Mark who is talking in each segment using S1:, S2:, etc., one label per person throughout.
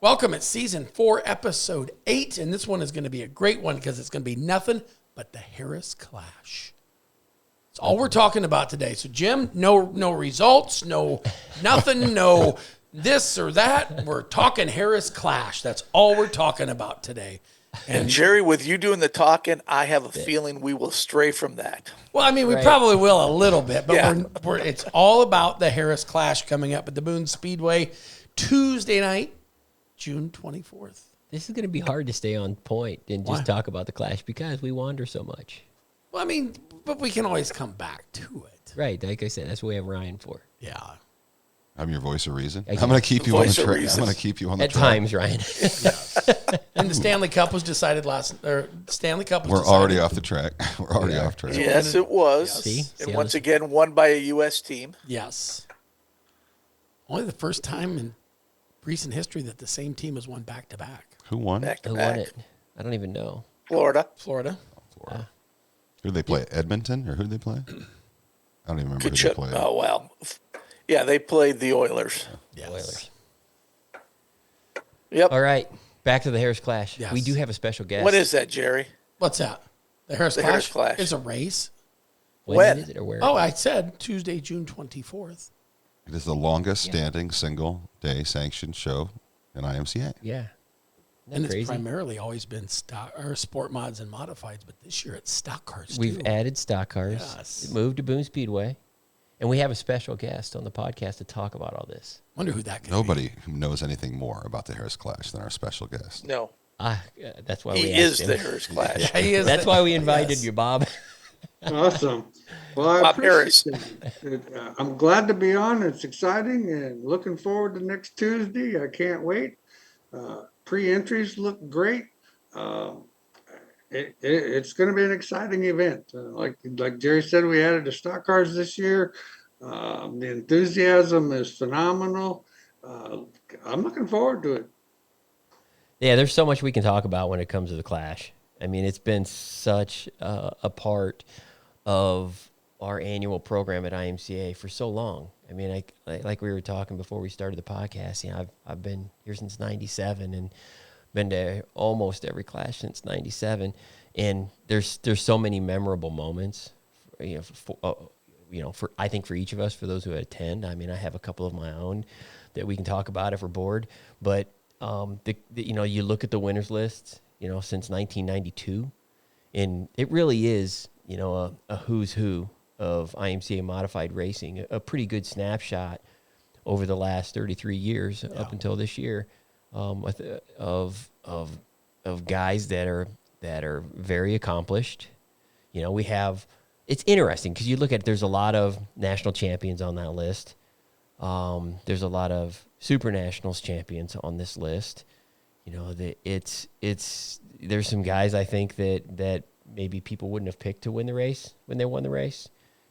S1: Welcome. It's season 4, episode 8, and this one is going to be a great one because it's going to be nothing but the Harris Clash. It's all we're talking about today. So, Jim, no results, no nothing, no this or that. We're talking Harris Clash. That's all we're talking about today.
S2: And Jerry, with you doing the talking, I have a feeling we will stray from that.
S1: Well, I mean, we probably will a little bit, but it's all about the Harris Clash coming up at the Boone Speedway Tuesday night, June 24th.
S3: This is going to be hard to stay on point and just talk about the Clash because we wander so much.
S1: Well, I mean, but we can always come back to it.
S3: Right. Like I said, that's what we have Ryan for.
S1: Yeah.
S4: I'm your voice of reason. I'm going to keep you on the track. I'm going to keep you on the track.
S3: At times, Ryan.
S1: And the Stanley Cup was decided We're
S4: already off the track. We're already off track.
S2: Yes, it was.
S3: Yes. See
S2: and once again, won by a U.S. team.
S1: Yes. Only the first time in recent history that the same team has won back-to-back.
S4: Who won?
S3: Who won it? I don't even know.
S2: Florida.
S4: Who did they play? Edmonton, or who did they play? I don't even remember who they played.
S2: Oh, well. Yeah, they played the Oilers.
S1: Yes.
S3: Oilers.
S2: Yep.
S3: All right. Back to the Harris Clash.
S1: Yes.
S3: We do have a special guest.
S2: What is that, Jerry?
S1: What's that? The Harris Clash?
S2: Harris Clash.
S1: It's a race.
S2: When?
S3: Is it or where?
S1: Oh, I said Tuesday, June 24th.
S4: It is the longest standing single-day sanctioned show in IMCA.
S3: Yeah.
S1: And
S3: crazy?
S1: It's primarily always been sport mods and modifieds, but this year it's stock cars
S3: We've
S1: too.
S3: added stock cars.
S1: Yes.
S3: It moved to Boone Speedway. And we have a special guest on the podcast to talk about all this.
S1: Wonder who that could
S4: Nobody knows anything more about the Harris Clash than our special guest.
S2: No.
S3: That's why
S2: He
S3: we
S2: is
S3: asked him.
S2: the Harris Clash.
S1: be. He is
S3: That's why we invited you, Bob.
S5: Awesome. Well, I
S2: Bob Harris.
S5: appreciate it. I'm glad to be on. It's exciting and looking forward to next Tuesday. I can't wait. Pre-entries look great. It's going to be an exciting event. Like Jerry said, we added the stock cars this year. The enthusiasm is phenomenal. I'm looking forward to it.
S3: Yeah, there's so much we can talk about when it comes to the Clash. I mean, it's been such a part of our annual program at IMCA for so long. I mean, like we were talking before we started the podcast, you know, I've been here since 97 and been to almost every Clash since 97. And there's so many memorable moments, for I think for each of us, for those who attend. I mean, I have a couple of my own that we can talk about if we're bored. But you look at the winners list, since 1992, and it really is, a who's who of IMCA modified racing, a pretty good snapshot over the last 33 years up until this year, of guys that are very accomplished. It's interesting because you look at, there's a lot of national champions on that list. There's a lot of super nationals champions on this list. There's some guys I think that maybe people wouldn't have picked to win the race when they won the race.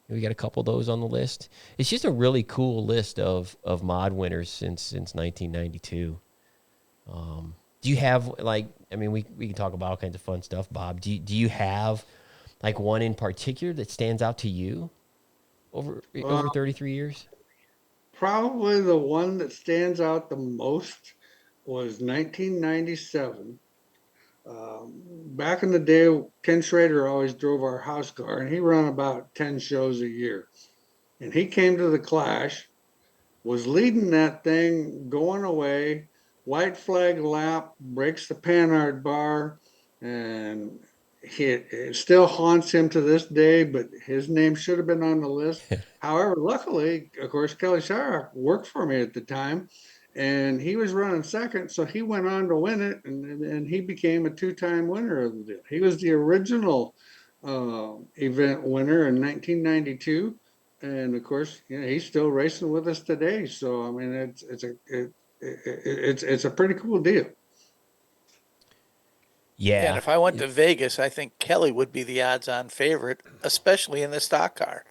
S3: We got a couple of those on the list. It's just a really cool list of mod winners since 1992. Do you have we can talk about all kinds of fun stuff, Bob. Do you have like one in particular that stands out to you over 33 years?
S5: Probably the one that stands out the most was 1997. Back in the day, Ken Schrader always drove our house car, and he ran about 10 shows a year. And he came to the Clash, was leading that thing, going away, white flag lap, breaks the Panhard bar, and it still haunts him to this day, but his name should have been on the list. However, luckily, of course, Kelly Sharrock worked for me at the time, and he was running second, so he went on to win it, and he became a two-time winner of the deal. He was the original event winner in 1992, and of course, he's still racing with us today. So I mean, it's a pretty cool deal.
S3: Yeah.
S2: And if I went to Vegas, I think Kelly would be the odds-on favorite, especially in the stock car.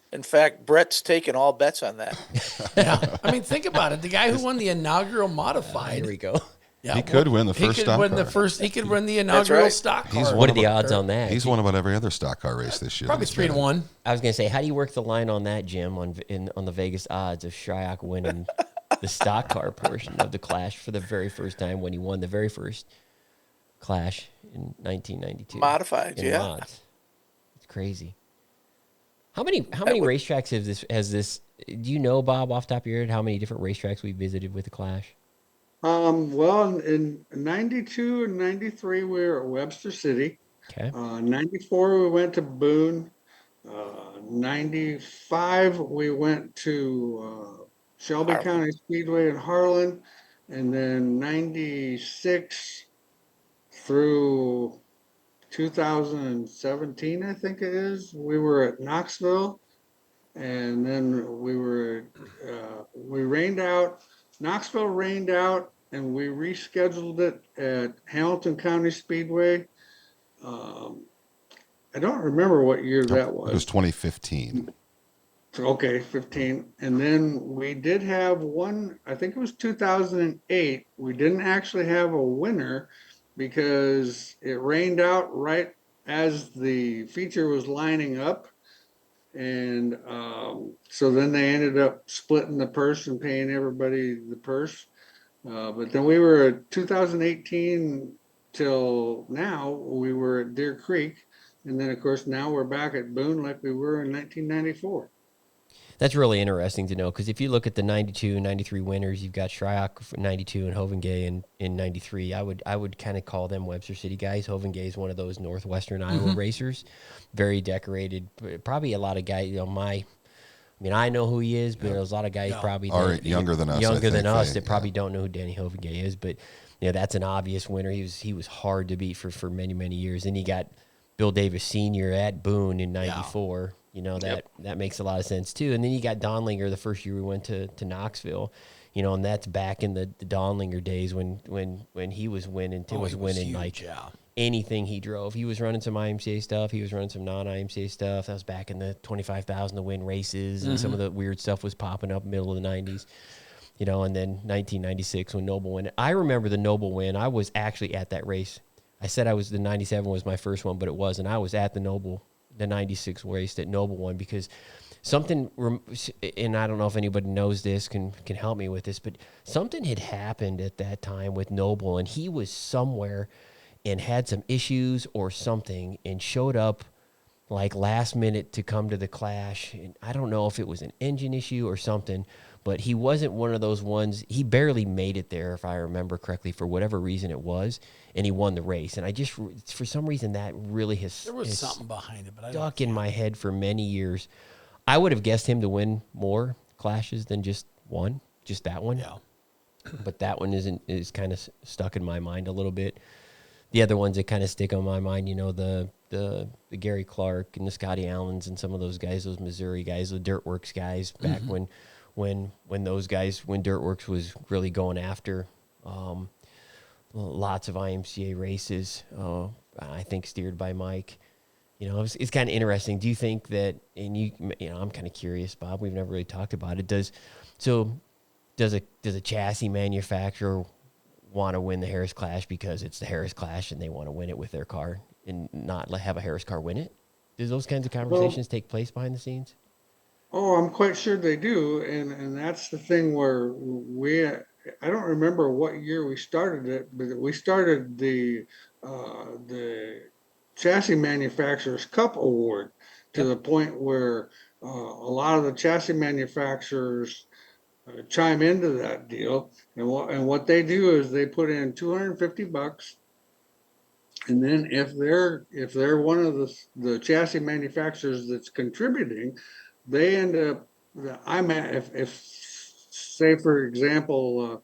S2: In fact, Brett's taken all bets on that.
S1: Yeah. I mean, think about it. The guy who won the inaugural modified.
S3: Here we go.
S1: Yeah,
S4: he could win the first stock car.
S1: He could win the inaugural
S2: right.
S1: stock car.
S3: What are the odds on that?
S4: He's won about every other stock car race this year.
S1: Probably 3-1.
S3: I was going to say, how do you work the line on that, Jim, on the Vegas odds of Shryock winning the stock car portion of the Clash for the very first time when he won the very first Clash in 1992.
S2: Modified,
S3: in
S2: yeah.
S3: mods. It's crazy. How many
S2: would-
S3: racetracks has this? Do you know, Bob, off the top of your head, how many different racetracks we visited with the Clash?
S5: Well, in 92 and 93, we were at Webster City.
S3: Okay.
S5: 94, we went to Boone. 95, we went to Shelby
S2: Harlan.
S5: County Speedway in Harlan. And then 96 through 2017, I think it is, we were at Knoxville. And then we rained out. Knoxville rained out, and we rescheduled it at Hamilton County Speedway. I don't remember what year that
S4: It was
S5: was.
S4: 2015.
S5: Okay, 15. And then we did have one, I think it was 2008. We didn't actually have a winner because it rained out right as the feature was lining up. And so then they ended up splitting the purse and paying everybody the purse. But then we were at 2018 till now, we were at Deer Creek. And then, of course, now we're back at Boone like we were in 1994.
S3: That's really interesting to know because if you look at the 92 and 93 winners, you've got Shryock for 92 and Hovengay in 93. I would kind of call them Webster City guys. Hovengay is one of those Northwestern Iowa racers, very decorated. Probably a lot of guys, I know who he is, but there's a lot of guys probably
S4: Are younger than us, I
S3: younger than
S4: think,
S3: us
S4: they-
S3: that probably don't know who Danny Hovengay is. But that's an obvious winner. He was hard to beat for many, many years. And he got Bill Davis Sr. at Boone in 94. That makes a lot of sense too. And then you got Donlinger the first year we went to Knoxville, and that's back in the Donlinger days when he was winning. Tim was winning
S1: huge,
S3: anything he drove. He was running some IMCA stuff. He was running some non-IMCA stuff. That was back in the 25,000 to win races, and some of the weird stuff was popping up middle of the 90s. And then 1996 when Noble won. I remember the Noble win. I was actually at that race. I said the 97 was my first one, but it wasn't. I was at the 96 race that Noble won because something, and I don't know if anybody knows this, can help me with this, but something had happened at that time with Noble, and he was somewhere and had some issues or something and showed up like last minute to come to the Clash. And I don't know if it was an engine issue or something, but he wasn't one of those ones. He barely made it there, if I remember correctly, for whatever reason it was, and he won the race. And I just, for some reason, that really
S1: There was something behind it, but I don't
S3: stuck in my head for many years. I would have guessed him to win more Clashes than just that one.
S1: Yeah.
S3: But that one is kind of stuck in my mind a little bit. The other ones that kind of stick on my mind, the Gary Clark and the Scotty Allens and some of those guys, those Missouri guys, the Dirtworks guys, back when Dirtworks was really going after lots of IMCA races. I think steered by Mike. It's kind of interesting. Do you think that? And I'm kind of curious, Bob. We've never really talked about it. Does a chassis manufacturer want to win the Harris Clash because it's the Harris Clash and they want to win it with their car and not have a Harris car win it? Does those kinds of conversations take place behind the scenes?
S5: Oh, I'm quite sure they do, and that's the thing where I don't remember what year we started it, but we started the Chassis Manufacturers Cup Award to the point where a lot of the chassis manufacturers chime into that deal, and what they do is they put in $250, and then if they're one of the chassis manufacturers that's contributing, they end up, if say for example,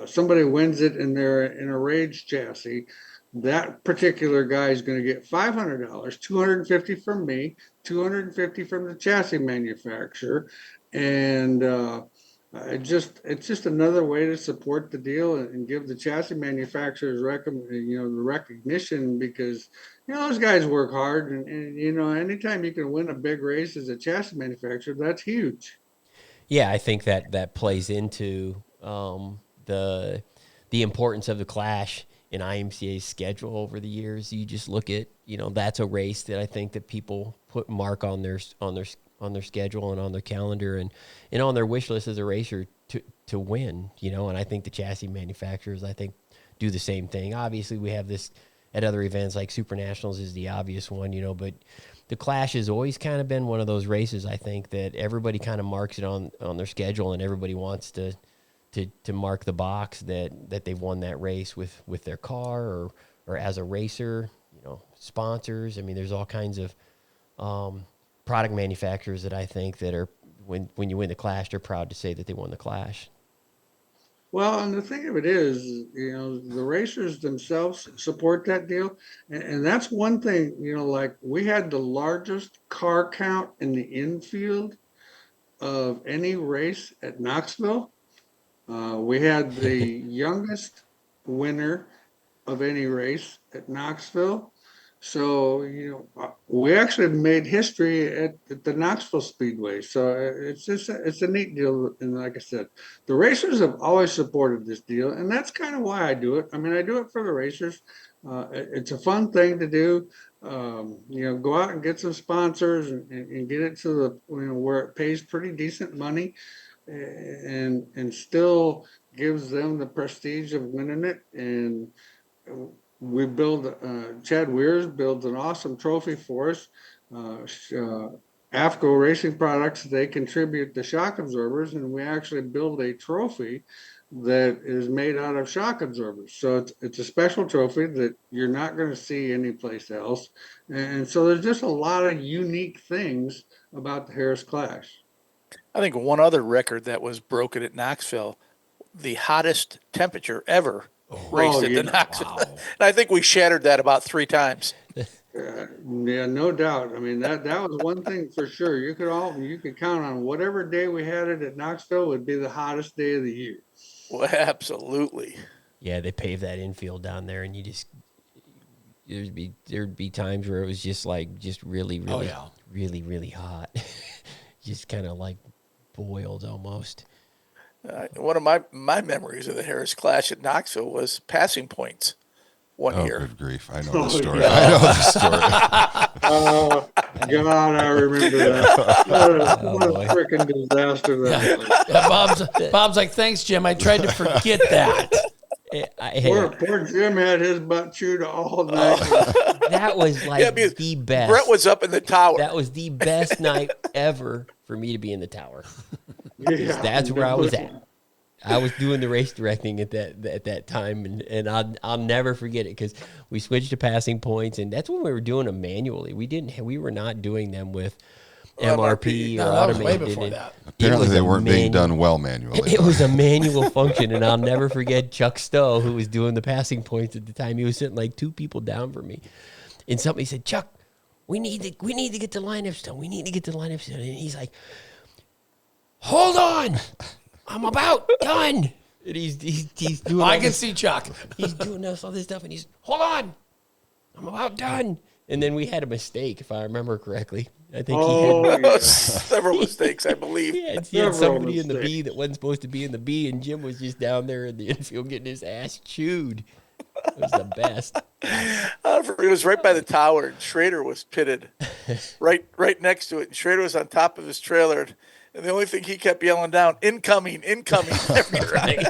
S5: somebody wins it and they're in a Rage chassis, that particular guy is going to get $500, $250 from me, $250 from the chassis manufacturer, and it's just another way to support the deal and give the chassis manufacturers the recognition, because those guys work hard, and anytime you can win a big race as a chassis manufacturer, that's huge.
S3: Yeah, I think that plays into the importance of the Clash in IMCA's schedule over the years. You just look at that's a race that I think that people put mark on their their schedule and on their calendar and on their wish list as a racer to win, you know. And I think the chassis manufacturers, I think, do the same thing. Obviously, we have this at other events like Super Nationals is the obvious one, you know, but the Clash has always kind of been one of those races, I think, that everybody kind of marks it on their schedule, and everybody wants to mark the box that they've won that race with their car or as a racer, you know, sponsors. I mean, there's all kinds of product manufacturers that I think that are, when you win the Clash, they're proud to say that they won the Clash.
S5: Well, and the thing of it is, you know, the racers themselves support that deal. And that's one thing, you know, like we had the largest car count in the infield of any race at Knoxville. We had the youngest winner of any race at Knoxville. So, you know, we actually made history at the Knoxville Speedway. So it's a neat deal. And like I said, the racers have always supported this deal. And that's kind of why I do it. I mean, I do it for the racers. It's a fun thing to do. You know, go out and get some sponsors and get it to the, you know, where it pays pretty decent money and still gives them the prestige of winning it. And we build, Chad Weirs builds an awesome trophy for us. AFCO Racing Products, they contribute the shock absorbers, and we actually build a trophy that is made out of shock absorbers. So it's a special trophy that you're not going to see anyplace else. And so there's just a lot of unique things about the Harris Clash.
S2: I think one other record that was broken at Knoxville, the hottest temperature ever raced at the Knoxville. Wow. And I think we shattered that about 3 times.
S5: Yeah, no doubt. I mean, that was one thing for sure. You could count on whatever day we had it at Knoxville would be the hottest day of the year.
S2: Well, absolutely.
S3: Yeah, they paved that infield down there, and there'd be times where it was just really, really, really, really hot, just kind of like boiled almost.
S2: One of my memories of the Harris Clash at Knoxville was passing points one year.
S4: Oh, good grief. I know the story. I know the story.
S5: Oh, God, I remember that. What a freaking disaster that was.
S1: Yeah, Bob's like, thanks, Jim. I tried to forget that.
S5: Poor Jim had his butt chewed all night.
S3: That was the best.
S2: Brett was up in the tower.
S3: That was the best night ever for me to be in the tower.
S5: Yeah,
S3: that's where I was at. I was doing the race directing at that time, and I'll never forget it because we switched to passing points, and that's when we were doing them manually. We were not doing them with MRP or automated.
S1: Way before that.
S4: Apparently, they weren't being done well manually.
S3: It was a manual function, and I'll never forget Chuck Stowe, who was doing the passing points at the time. He was sitting like 2 people down from me, and somebody said, "Chuck, we need to get to lineup still. We need to get to lineup still." And he's like, "Hold on, I'm about done." And he's doing.
S1: I can see Chuck.
S3: He's doing all this stuff, and he's, "Hold on, I'm about done." And then we had a mistake, if I remember correctly. I think he had
S2: several mistakes, I believe.
S3: He had somebody in the B that wasn't supposed to be in the B, and Jim was just down there in the infield getting his ass chewed. It was the best.
S2: It was right by the tower, and Schrader was pitted right next to it. And Schrader was on top of his trailer, and the only thing he kept yelling down, incoming, every time.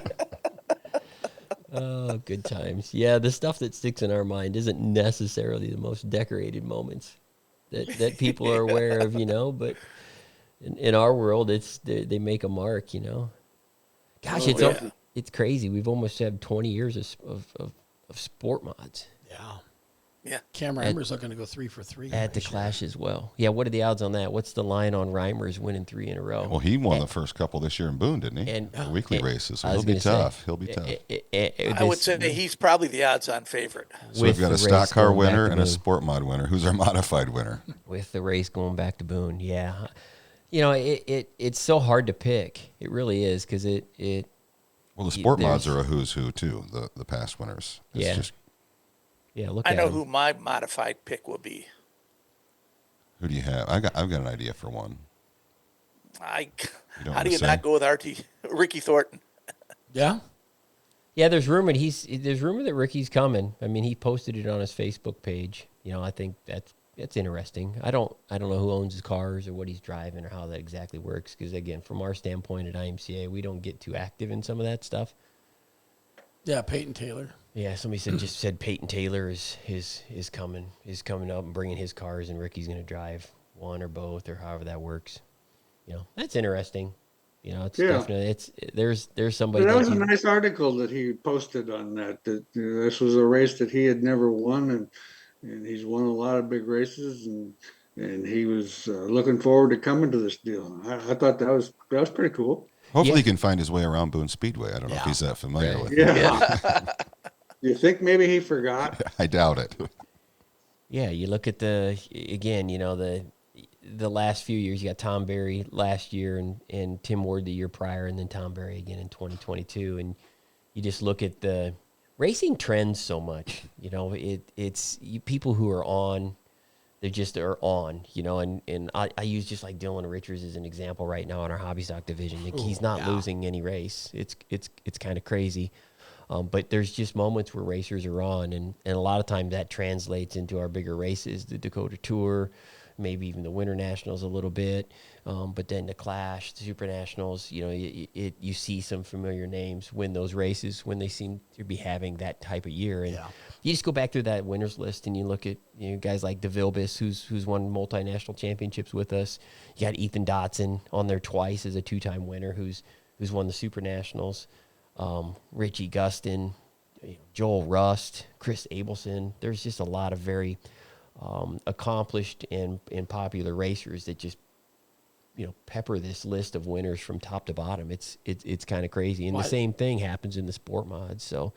S3: Oh, good times. Yeah, the stuff that sticks in our mind isn't necessarily the most decorated moments that people are aware of, you know, but in our world, they make a mark, you know. Gosh, it's crazy. We've almost had 20 years of sport mods.
S1: Yeah. Cam Reimer's looking to go 3 for 3
S3: at the Clash as well. Yeah, what are the odds on that? What's the line on Reimer's winning 3 in a row?
S4: Well, he won the first couple this year in Boone, didn't he?
S3: And
S4: the weekly races. So he'll be tough. He'll be tough.
S2: I would say he's probably the odds-on favorite.
S4: So we've got a stock car winner and a sport mod winner. Who's our modified winner?
S3: With the race going back to Boone, yeah. You know, it's so hard to pick. It really is because it.
S4: Well, the sport mods are a who's who too. The past winners. It's
S3: Yeah, look.
S2: I know who my modified pick will be.
S4: Who do you have? I've got an idea for one.
S2: How do you not go with Ricky Thornton?
S1: Yeah.
S3: Yeah, there's rumor that Ricky's coming. I mean, he posted it on his Facebook page. You know, I think that's it's interesting. I don't know who owns his cars or what he's driving or how that exactly works. Because again, from our standpoint at IMCA, we don't get too active in some of that stuff.
S1: Yeah, Peyton Taylor.
S3: Yeah, somebody said Peyton Taylor is coming up and bringing his cars, and Ricky's going to drive one or both or however that works. That's interesting. It's definitely there's somebody.
S5: But that was a nice article that he posted on that. That this was a race that he had never won, and he's won a lot of big races, and he was looking forward to coming to this deal. I thought that was pretty cool.
S4: Hopefully, he can find his way around Boone Speedway. I don't know if he's that familiar with it.
S5: Yeah. You think maybe he forgot?
S4: I doubt it.
S3: Yeah, you look at the last few years. You got Tom Berry last year and Tim Ward the year prior, and then Tom Berry again in 2022. And you just look at the racing trends so much. It's people who are on. They just are on, and I use just like Dylan Richards as an example right now in our hobby stock division. Like, he's not losing any race. It's kind of crazy. But there's just moments where racers are on, and a lot of times that translates into our bigger races, the Dakota Tour, maybe even the Winter Nationals a little bit. But then the Clash, the Super Nationals, you see some familiar names win those races when they seem to be having that type of year. And you just go back through that winners list and you look at guys like DeVilbiss, who's won multinational championships with us. You got Ethan Dotson on there twice as a two-time winner who's won the Super Nationals. Richie Gustin, Joel Rust, Chris Abelson. There's just a lot of very accomplished and popular racers that just pepper this list of winners from top to bottom. It's kind of crazy, and the same thing happens in the sport mods. So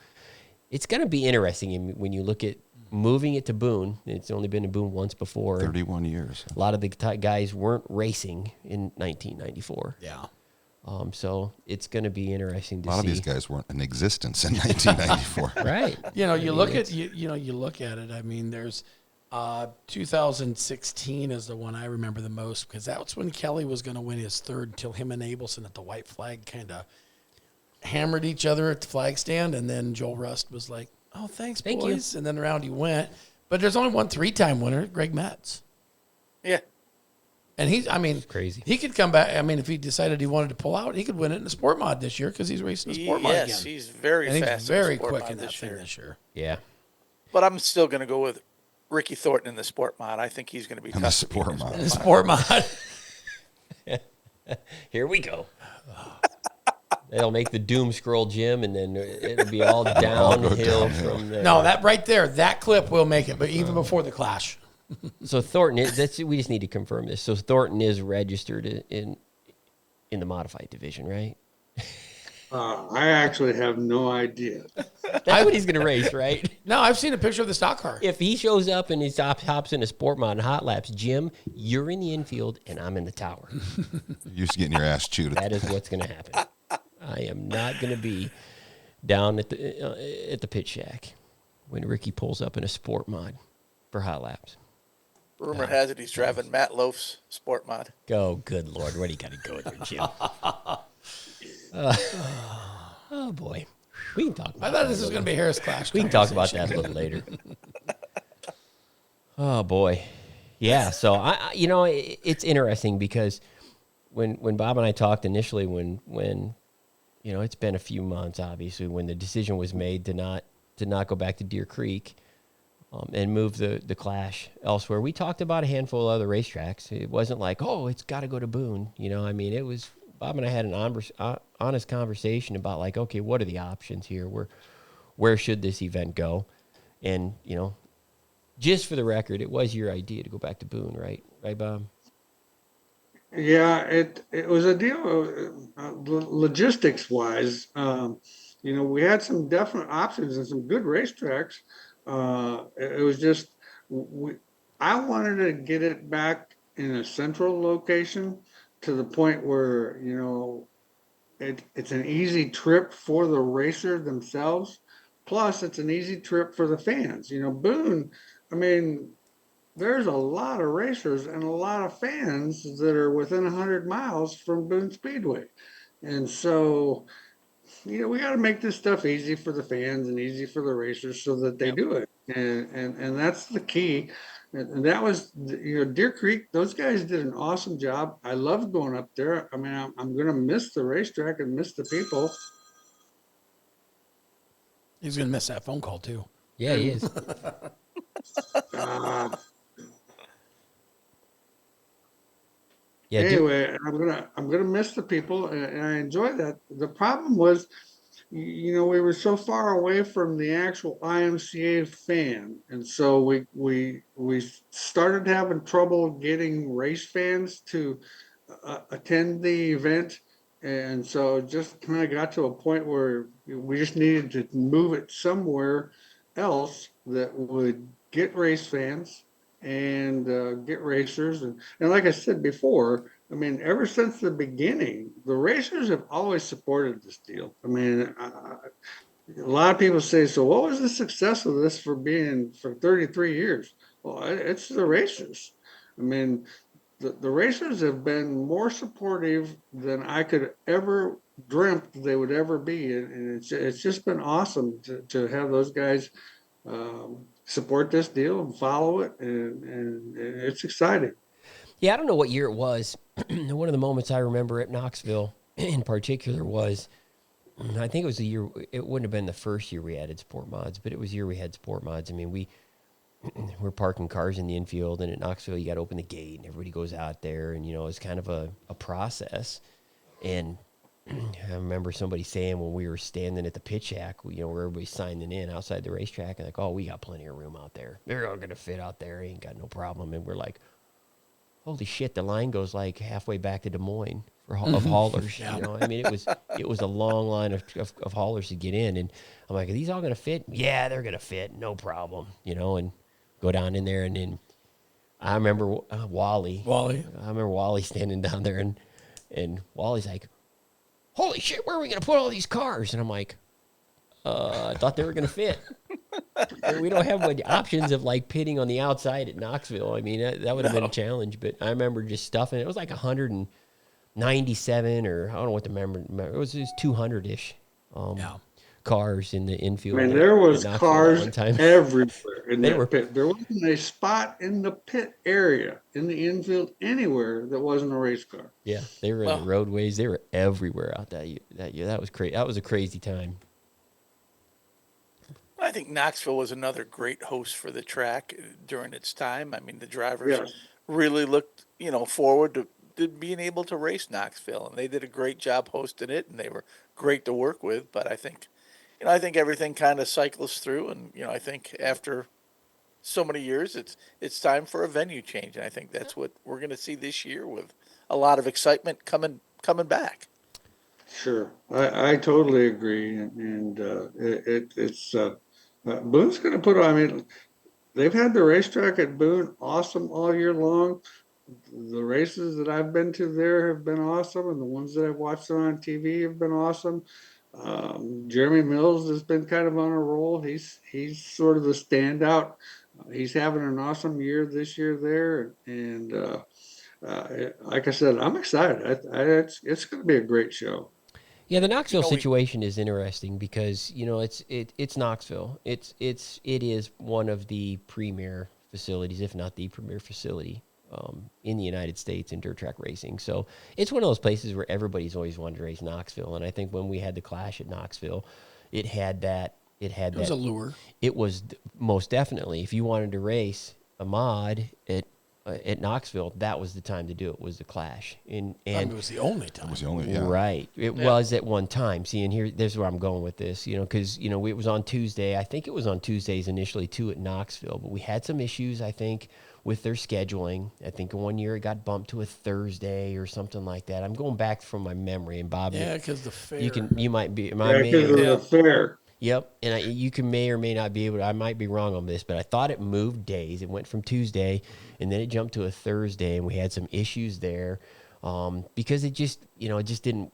S3: it's going to be interesting when you look at moving it to Boone. It's only been in Boone once before.
S4: 31 years.
S3: A lot of the guys weren't racing in 1994.
S1: Yeah.
S3: So it's going to be interesting to see.
S4: A lot of these guys weren't in existence in 1994.
S3: Right.
S1: You look at you look at it. I mean, there's 2016 is the one I remember the most, because that's when Kelly was going to win his third, until him and Abelson at the white flag kind of hammered each other at the flag stand, and then Joel Rust was like, "Oh, thanks, boys," and then around he went. But there's only one 3-time winner, Greg Metz.
S2: Yeah.
S1: And it's
S3: crazy.
S1: He could come back. I mean, if he decided he wanted to pull out, he could win it in the sport mod this year, because he's racing the sport mod again.
S2: Yes, he's very fast.
S1: He's very
S2: in the sport
S1: quick
S2: mod
S1: in that thing this year.
S3: Yeah.
S2: But I'm still going to go with Ricky Thornton in the sport mod. I think he's going to be
S4: In the sport mod.
S1: In the sport mod.
S3: Here we go. That'll make the doom scroll, Jim, and then it'll be all downhill from there.
S1: No, that right there, that clip will make it, but even before the Clash.
S3: So Thornton, we just need to confirm this. So Thornton is registered in the modified division, right?
S5: I actually have no idea.
S3: That's what he's going to race, right?
S1: No, I've seen a picture of the stock car.
S3: If he shows up and he hops in a sport mod and hot laps, Jim, you're in the infield and I'm in the tower.
S4: You're just getting your ass chewed.
S3: That is what's going to happen. I am not going to be down at the pit shack when Ricky pulls up in a sport mod for hot laps.
S2: Rumor has it he's driving Matt Loaf's sport mod.
S3: Oh, good Lord. Where do you got to go there, Jim? Oh, boy. We can talk about
S1: I thought this was going to be a Harris Clash.
S3: We can talk about that a little later. Oh, boy. Yeah, so, it's interesting because when Bob and I talked initially, when it's been a few months, obviously, when the decision was made to not go back to Deer Creek and move the Clash elsewhere, we talked about a handful of other racetracks. It wasn't like, oh, it's got to go to Boone. It was Bob and I had an honest conversation about like, okay, what are the options here? Where should this event go? And, just for the record, it was your idea to go back to Boone, right? Right, Bob?
S5: Yeah, it was a deal logistics wise. We had some definite options and some good racetracks. It was just I wanted to get it back in a central location to the point where it's an easy trip for the racer themselves. Plus, it's an easy trip for the fans. Boone. I mean, there's a lot of racers and a lot of fans that are within 100 miles from Boone Speedway. And so we got to make this stuff easy for the fans and easy for the racers so that they do it. And that's the key. And that was, Deer Creek, those guys did an awesome job. I loved going up there. I mean, I'm going to miss the racetrack and miss the people.
S1: He's going to miss that phone call too.
S3: Yeah, he is.
S5: Uh,
S3: Yeah.
S5: anyway, I'm gonna miss the people, and I enjoy that. The problem was, we were so far away from the actual IMCA fan, and so we started having trouble getting race fans to attend the event, and so it just kind of got to a point where we just needed to move it somewhere else that would get race fans and get racers, and like I said before, I mean, ever since the beginning, the racers have always supported this deal. I mean, a lot of people say, so what was the success of this for 33 years? Well, it's the racers. I mean, the racers have been more supportive than I could ever dreamt they would ever be. And it's just been awesome to have those guys support this deal and follow it. And it's exciting.
S3: Yeah, I don't know what year it was. One of the moments I remember at Knoxville in particular was, I think it was the year, it wouldn't have been the first year we added sport mods, but it was the year we had sport mods. I mean, we're parking cars in the infield, and at Knoxville, you got to open the gate, and everybody goes out there, and, it's kind of a process. And I remember somebody saying when we were standing at the pit shack, where everybody's signing in outside the racetrack, and like, oh, we got plenty of room out there. They're all going to fit out there. Ain't got no problem. And we're like, holy shit, the line goes like halfway back to Des Moines of haulers.
S1: Yeah.
S3: I mean, it was a long line of haulers to get in. And I'm like, are these all going to fit? Yeah, they're going to fit. No problem. And go down in there. And then I remember Wally. I remember Wally standing down there, and Wally's like, holy shit, where are we going to put all these cars? And I'm like, I thought they were going to fit. We don't have any options of like pitting on the outside at Knoxville. I mean, that would have been a challenge, but I remember just stuffing it. It was like 197 or I don't know what the number. It was just 200-ish cars in the infield.
S5: I mean, there was cars everywhere in
S3: They
S5: that
S3: were-
S5: pit. There wasn't a spot in the pit area, in the infield, anywhere that wasn't a race car.
S3: Yeah, they were in the roadways. They were everywhere out that year. That was crazy. That was a crazy time.
S2: I think Knoxville was another great host for the track during its time. I mean, the drivers really looked, forward to being able to race Knoxville, and they did a great job hosting it, and they were great to work with. But I think everything kind of cycles through, and I think after so many years, it's time for a venue change, and I think that's what we're going to see this year with a lot of excitement coming back.
S5: Sure, I totally agree, and it's Boone's going to put on. I mean, they've had the racetrack at Boone awesome all year long. The races that I've been to there have been awesome, and the ones that I've watched on TV have been awesome. Jeremy Mills has been kind of on a roll. He's sort of the standout. He's having an awesome year this year there, and like I said, I'm excited. It's going to be a great show.
S3: Yeah, the Knoxville situation is interesting because it's Knoxville. It is one of the premier facilities, if not the premier facility, in the United States in dirt track racing. So it's one of those places where everybody's always wanted to race Knoxville. And I think when we had the Clash at Knoxville, it had that. It
S1: was a lure.
S3: It was most definitely, if you wanted to race a mod at Knoxville, that was the time to do it. Was the Clash, and
S1: it was the only time.
S4: It was the only, yeah.
S3: Right. It was at one time. See, and there's where I'm going with this. Because it was on Tuesday. I think it was on Tuesdays initially too at Knoxville, but we had some issues. I think with their scheduling. I think one year it got bumped to a Thursday or something like that. I'm going back from my memory, and Bob,
S1: because the fair.
S3: you might be.
S5: Because of the fair.
S3: Yep, and you may or may not be able to. I might be wrong on this, but I thought it moved days. It went from Tuesday, and then it jumped to a Thursday, and we had some issues there because it just didn't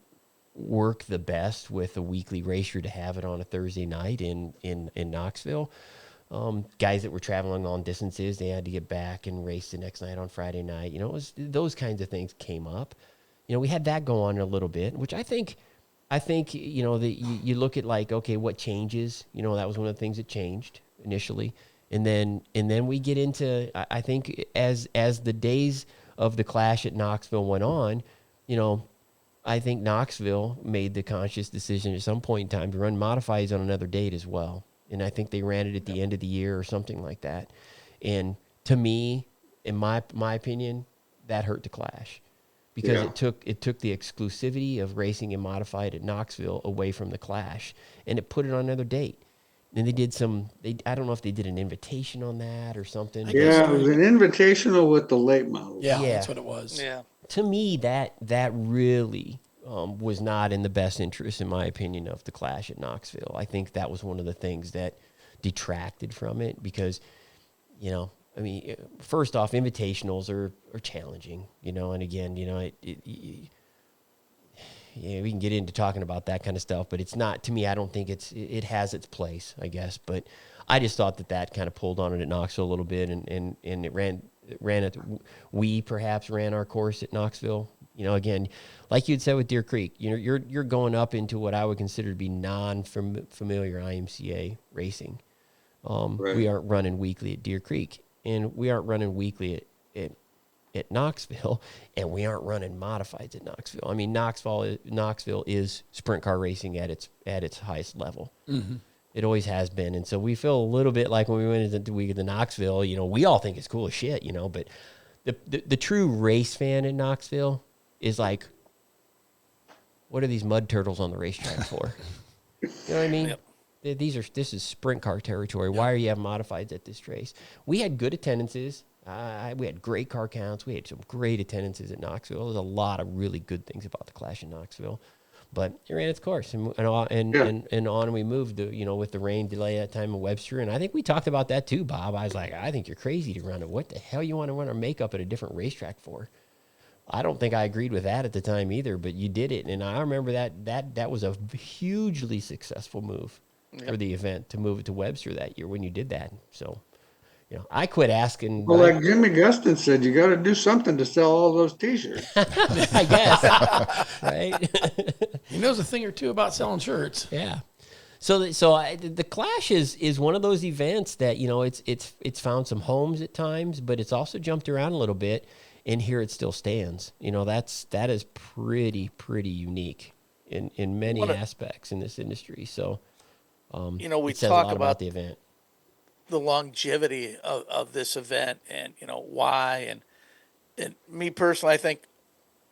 S3: work the best with a weekly racer to have it on a Thursday night in Knoxville. Guys that were traveling long distances, they had to get back and race the next night on Friday night. It was those kinds of things came up. We had that go on a little bit, which I think I think, you know, that you look at like, okay, what changes? You know, that was one of the things that changed initially. And then we get into, I think as the days of the clash at Knoxville went on, you know, I think Knoxville made the conscious decision at some point in time to run modifieds on another date as well. And I think they ran it at the end of the year or something like that. And to me, in my opinion, that hurt the Clash because it took the exclusivity of racing and modified at Knoxville away from the Clash, and it put it on another date. And they did I don't know if they did an invitation on that or something.
S5: Yeah, it was an invitational with the late models.
S1: Yeah,
S3: Yeah.
S1: that's what it was.
S2: Yeah.
S3: To me, that really was not in the best interest, in my opinion, of the Clash at Knoxville. I think that was one of the things that detracted from it because, you know, I mean, first off, invitationals are challenging, you know, and again, you know, yeah, we can get into talking about that kind of stuff, but it's not, to me, I don't think it has its place, I guess. But I just thought that kind of pulled on it at Knoxville a little bit, and it ran at, we perhaps ran our course at Knoxville. You know, again, like you'd said with Deer Creek, you know, you're going up into what I would consider to be non-familiar IMCA racing.
S5: Right.
S3: We aren't running weekly at Deer Creek, and we aren't running weekly at Knoxville, and we aren't running modifieds at Knoxville. I mean, Knoxville is sprint car racing at its highest level. Mm-hmm. It always has been, and so we feel a little bit like when we went into Knoxville. You know, we all think it's cool as shit, you know, but the true race fan in Knoxville is like, what are these mud turtles on the racetrack for? You know what I mean? Yep. This is sprint car territory. Yep. Why are you having modifieds at this race? We had good attendances. We had great car counts. We had some great attendances at Knoxville. There's a lot of really good things about the Clash in Knoxville, but it ran its course, and on we moved. You know, with the rain delay that time in Webster, and I think we talked about that too, Bob. I was like, I think you're crazy to run it. What the hell you want to run our makeup at a different racetrack for? I don't think I agreed with that at the time either, but you did it, and I remember that was a hugely successful move for the event to move it to Webster that year when you did that. So, you know, I quit asking.
S5: Well, like Jimmy Gustin said, you got to do something to sell all those T-shirts.
S3: I guess, right?
S1: He knows a thing or two about selling shirts.
S3: Yeah. So the Clash is one of those events that, you know, it's found some homes at times, but it's also jumped around a little bit, and here it still stands. You know, that is pretty unique in many aspects in this industry. So,
S2: you know, we
S3: it says
S2: talk
S3: a lot about the event,
S2: the longevity of this event, and you know why, and me personally, I think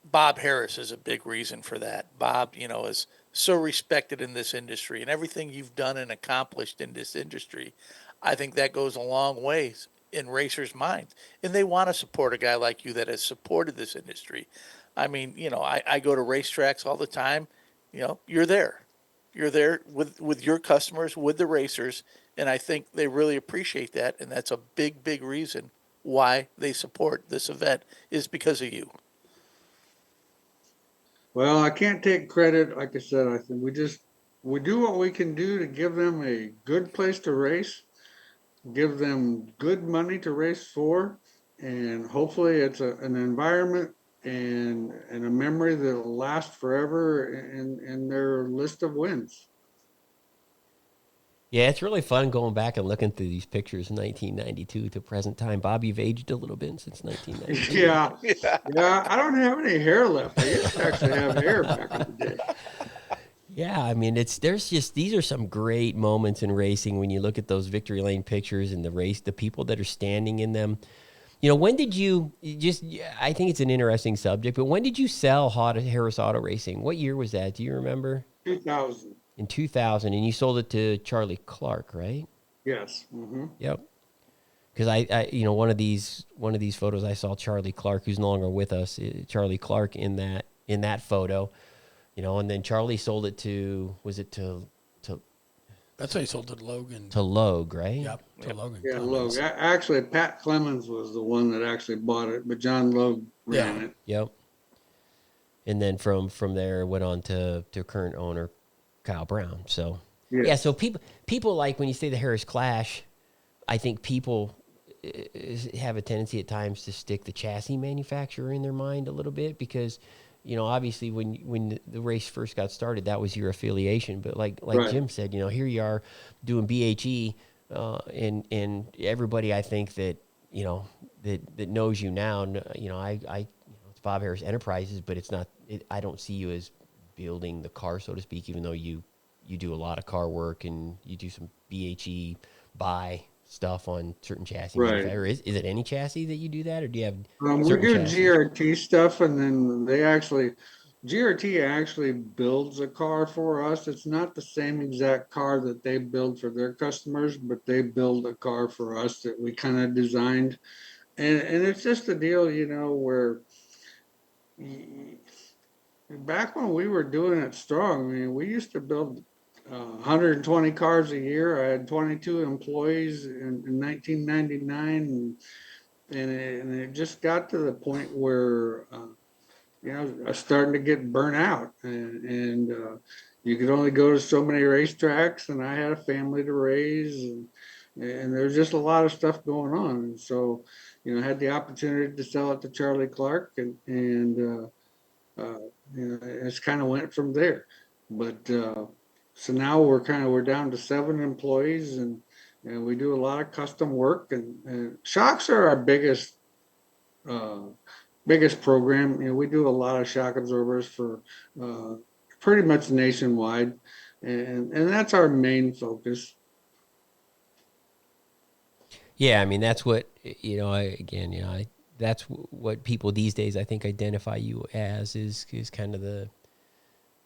S2: Bob Harris is a big reason for that. Bob, you know, is so respected in this industry, and everything you've done and accomplished in this industry, I think that goes a long ways in racers' minds, and they want to support a guy like you that has supported this industry. I mean, you know, I go to racetracks all the time. You know, you're there with your customers, with the racers, and I think they really appreciate that, and that's a big reason why they support this event is because of you.
S5: Well, I can't take credit. Like I said, I think we do what we can do to give them a good place to race, give them good money to race for, and hopefully it's an environment and a memory that will last forever in their list of wins.
S3: Yeah, it's really fun going back and looking through these pictures, 1992 to present time. Bob, you've aged a little bit since 1992.
S5: Yeah. I don't have any hair left. I used to actually have hair back in the day.
S3: Yeah, I mean, these are some great moments in racing when you look at those victory lane pictures and the people that are standing in them. You know, when did I think it's an interesting subject, but when did you sell Harris Auto Racing? What year was that? Do you remember?
S5: 2000.
S3: In 2000, and you sold it to Charlie Clark, right?
S5: Yes. Mm-hmm.
S3: Yep. Because I you know, one of these photos I saw Charlie Clark, who's no longer with us, Charlie Clark in that photo, you know, and then Charlie sold it to
S1: That's why he sold it to Logan.
S3: to Logue, right?
S1: Yep, to Logan.
S5: Yeah,
S1: Clemens.
S5: Logue. Actually, Pat Clemens was the one that actually bought it, but John Logue ran it.
S3: Yep. And then from there it went on to current owner Kyle Brown. So yeah, so people like when you say the Harris Clash, I think people have a tendency at times to stick the chassis manufacturer in their mind a little bit because, obviously when the race first got started, that was your affiliation. But like
S5: Right.
S3: Jim said, here you are doing BHE, and everybody I think that that knows you now, it's Bob Harris Enterprises, but it's not. I don't see you as building the car, so to speak, even though you do a lot of car work and you do some BHE buy stuff on certain chassis
S5: Right.
S3: manufacturers. Is it any chassis that you do that, or do you have
S5: We
S3: certain
S5: do
S3: chassis?
S5: GRT stuff, and then GRT actually builds a car for us. It's not the same exact car that they build for their customers, but they build a car for us that we kind of designed. And it's just a deal, where back when we were doing it strong, I mean, we used to build 120 cars a year. I had 22 employees in 1999, and it just got to the point where I was starting to get burnt out, and you could only go to so many racetracks, and I had a family to raise, and there's just a lot of stuff going on, and so I had the opportunity to sell it to Charlie Clark, and it's kind of went from there. But so now we're down to 7 employees, and we do a lot of custom work, and shocks are our uh, biggest program. We do a lot of shock absorbers for uh, pretty much nationwide, and that's our main focus.
S3: Yeah, I mean that's what that's what people these days I think identify you as is kind of the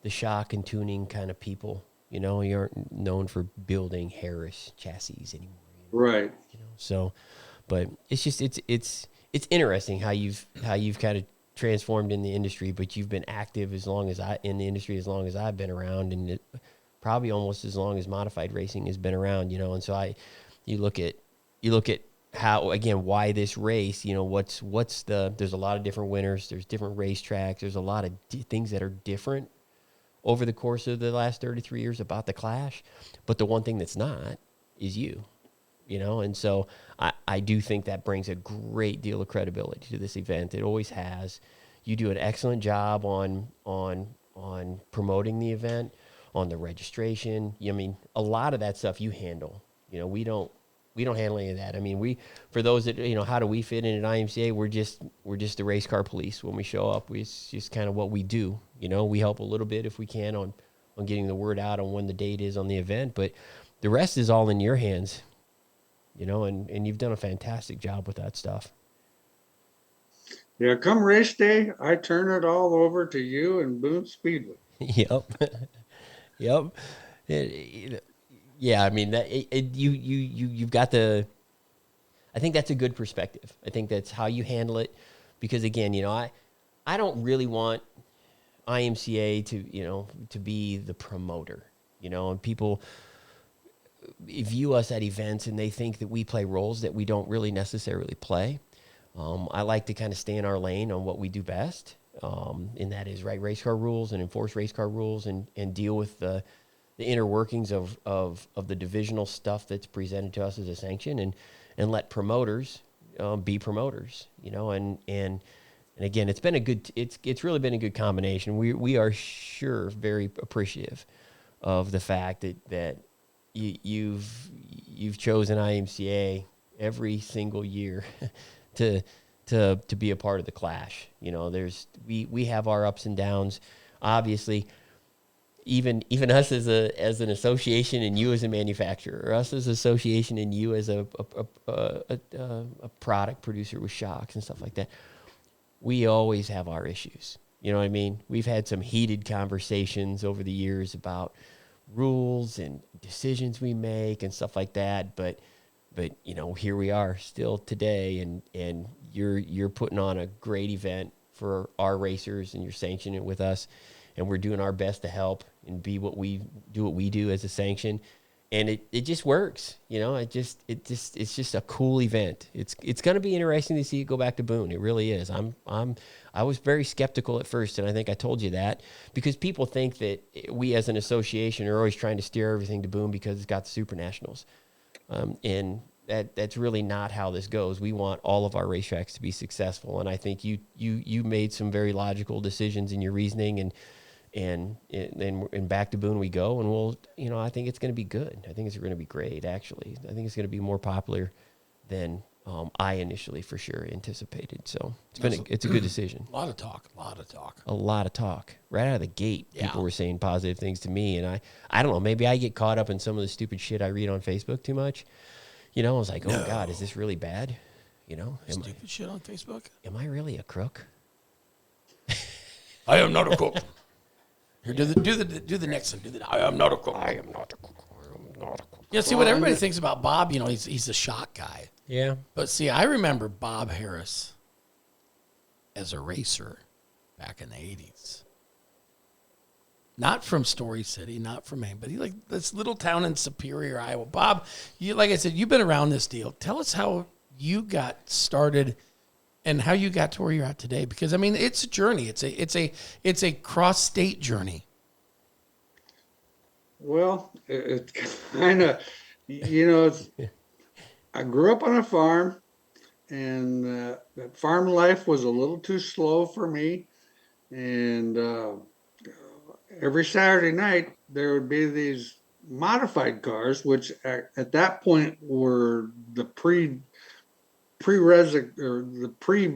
S3: shock and tuning kind of people. You aren't known for building Harris chassis anymore.
S5: Right.
S3: So, but it's just it's interesting how you've kind of transformed in the industry, but you've been active in the industry as long as I've been around, and probably almost as long as modified racing has been around. And so you look at how, again, why this race, there's a lot of different winners, there's different racetracks, there's a lot of things that are different over the course of the last 33 years about the Clash, but the one thing that's not is you, and so I do think that brings a great deal of credibility to this event. It always has. You do an excellent job on promoting the event, on the registration. I mean, a lot of that stuff you handle. We don't handle any of that. I mean, for those that, how do we fit in at IMCA? We're just the race car police when we show up. It's just kind of what we do. We help a little bit if we can on getting the word out on when the date is on the event, but the rest is all in your hands, and you've done a fantastic job with that stuff.
S5: Yeah, come race day, I turn it all over to you and Boone Speedway.
S3: Yep. Yep. Yeah, I mean you've got I think that's a good perspective. I think that's how you handle it, because again, I don't really want IMCA to be the promoter, and people view us at events and they think that we play roles that we don't really necessarily play. I like to kind of stay in our lane on what we do best, and that is write race car rules and enforce race car rules and deal with the inner workings of the divisional stuff that's presented to us as a sanction, and let promoters be promoters, and again, it's really been a good combination. We are sure very appreciative of the fact that you've chosen IMCA every single year to be a part of the Clash. We have our ups and downs, obviously. Even us as an association and you as a manufacturer, or us as an association and you as a product producer with shocks and stuff like that, we always have our issues. You know what I mean? We've had some heated conversations over the years about rules and decisions we make and stuff like that. But here we are still today, and you're putting on a great event for our racers, and you're sanctioning it with us, and we're doing our best to help and be what we do as a sanction. And it just works, it's just a cool event. It's going to be interesting to see it go back to Boone. It really is. I was very skeptical at first, and I think I told you that, because people think that we as an association are always trying to steer everything to Boone because it's got the Super Nationals. And that's really not how this goes. We want all of our racetracks to be successful, and I think you made some very logical decisions in your reasoning, and back to Boone we go, and we'll, I think it's going to be good. I think it's going to be great. Actually, I think it's going to be more popular than I initially for sure anticipated. So it's a good decision.
S1: A lot of talk.
S3: A lot of talk right out of the gate.
S1: Yeah.
S3: People were saying positive things to me, and I don't know. Maybe I get caught up in some of the stupid shit I read on Facebook too much. I was like, oh God, is this really bad?
S1: Stupid shit on Facebook.
S3: Am I really a crook?
S1: I am not a crook. Here, do the next one. I am not a crook. I am not a crook. I am not a crook. Yeah, see what everybody thinks about Bob. He's a shot guy.
S3: Yeah.
S1: But see, I remember Bob Harris as a racer back in the 80s. Not from Story City, not from Maine, but he this little town in Superior, Iowa. Bob, like I said, you've been around this deal. Tell us how you got started and how you got to where you're at today. Because it's a journey. It's a cross-state journey.
S5: Well, it's kind of, I grew up on a farm, and that farm life was a little too slow for me. And every Saturday night, there would be these modified cars, which at that point were the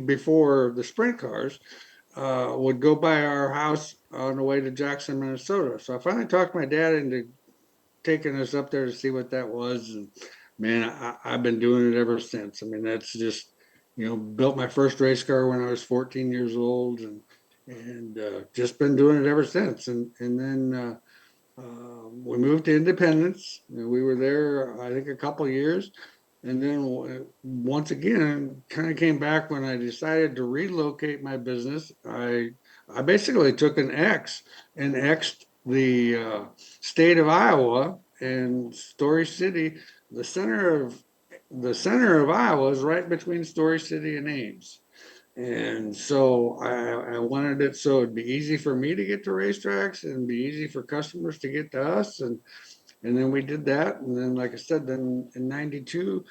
S5: before the sprint cars, would go by our house on the way to Jackson, Minnesota. So I finally talked my dad into taking us up there to see what that was. And man, I've been doing it ever since. That's just, built my first race car when I was 14 years old, and just been doing it ever since. And then we moved to Independence. We were there, I think, a couple of years. And then once again, kind of came back when I decided to relocate my business. I basically took an X and X'd the state of Iowa, and Story City. The center of Iowa is right between Story City and Ames. And so I wanted it so it'd be easy for me to get to racetracks and be easy for customers to get to us. And then we did that. And then, like I said, then in 92,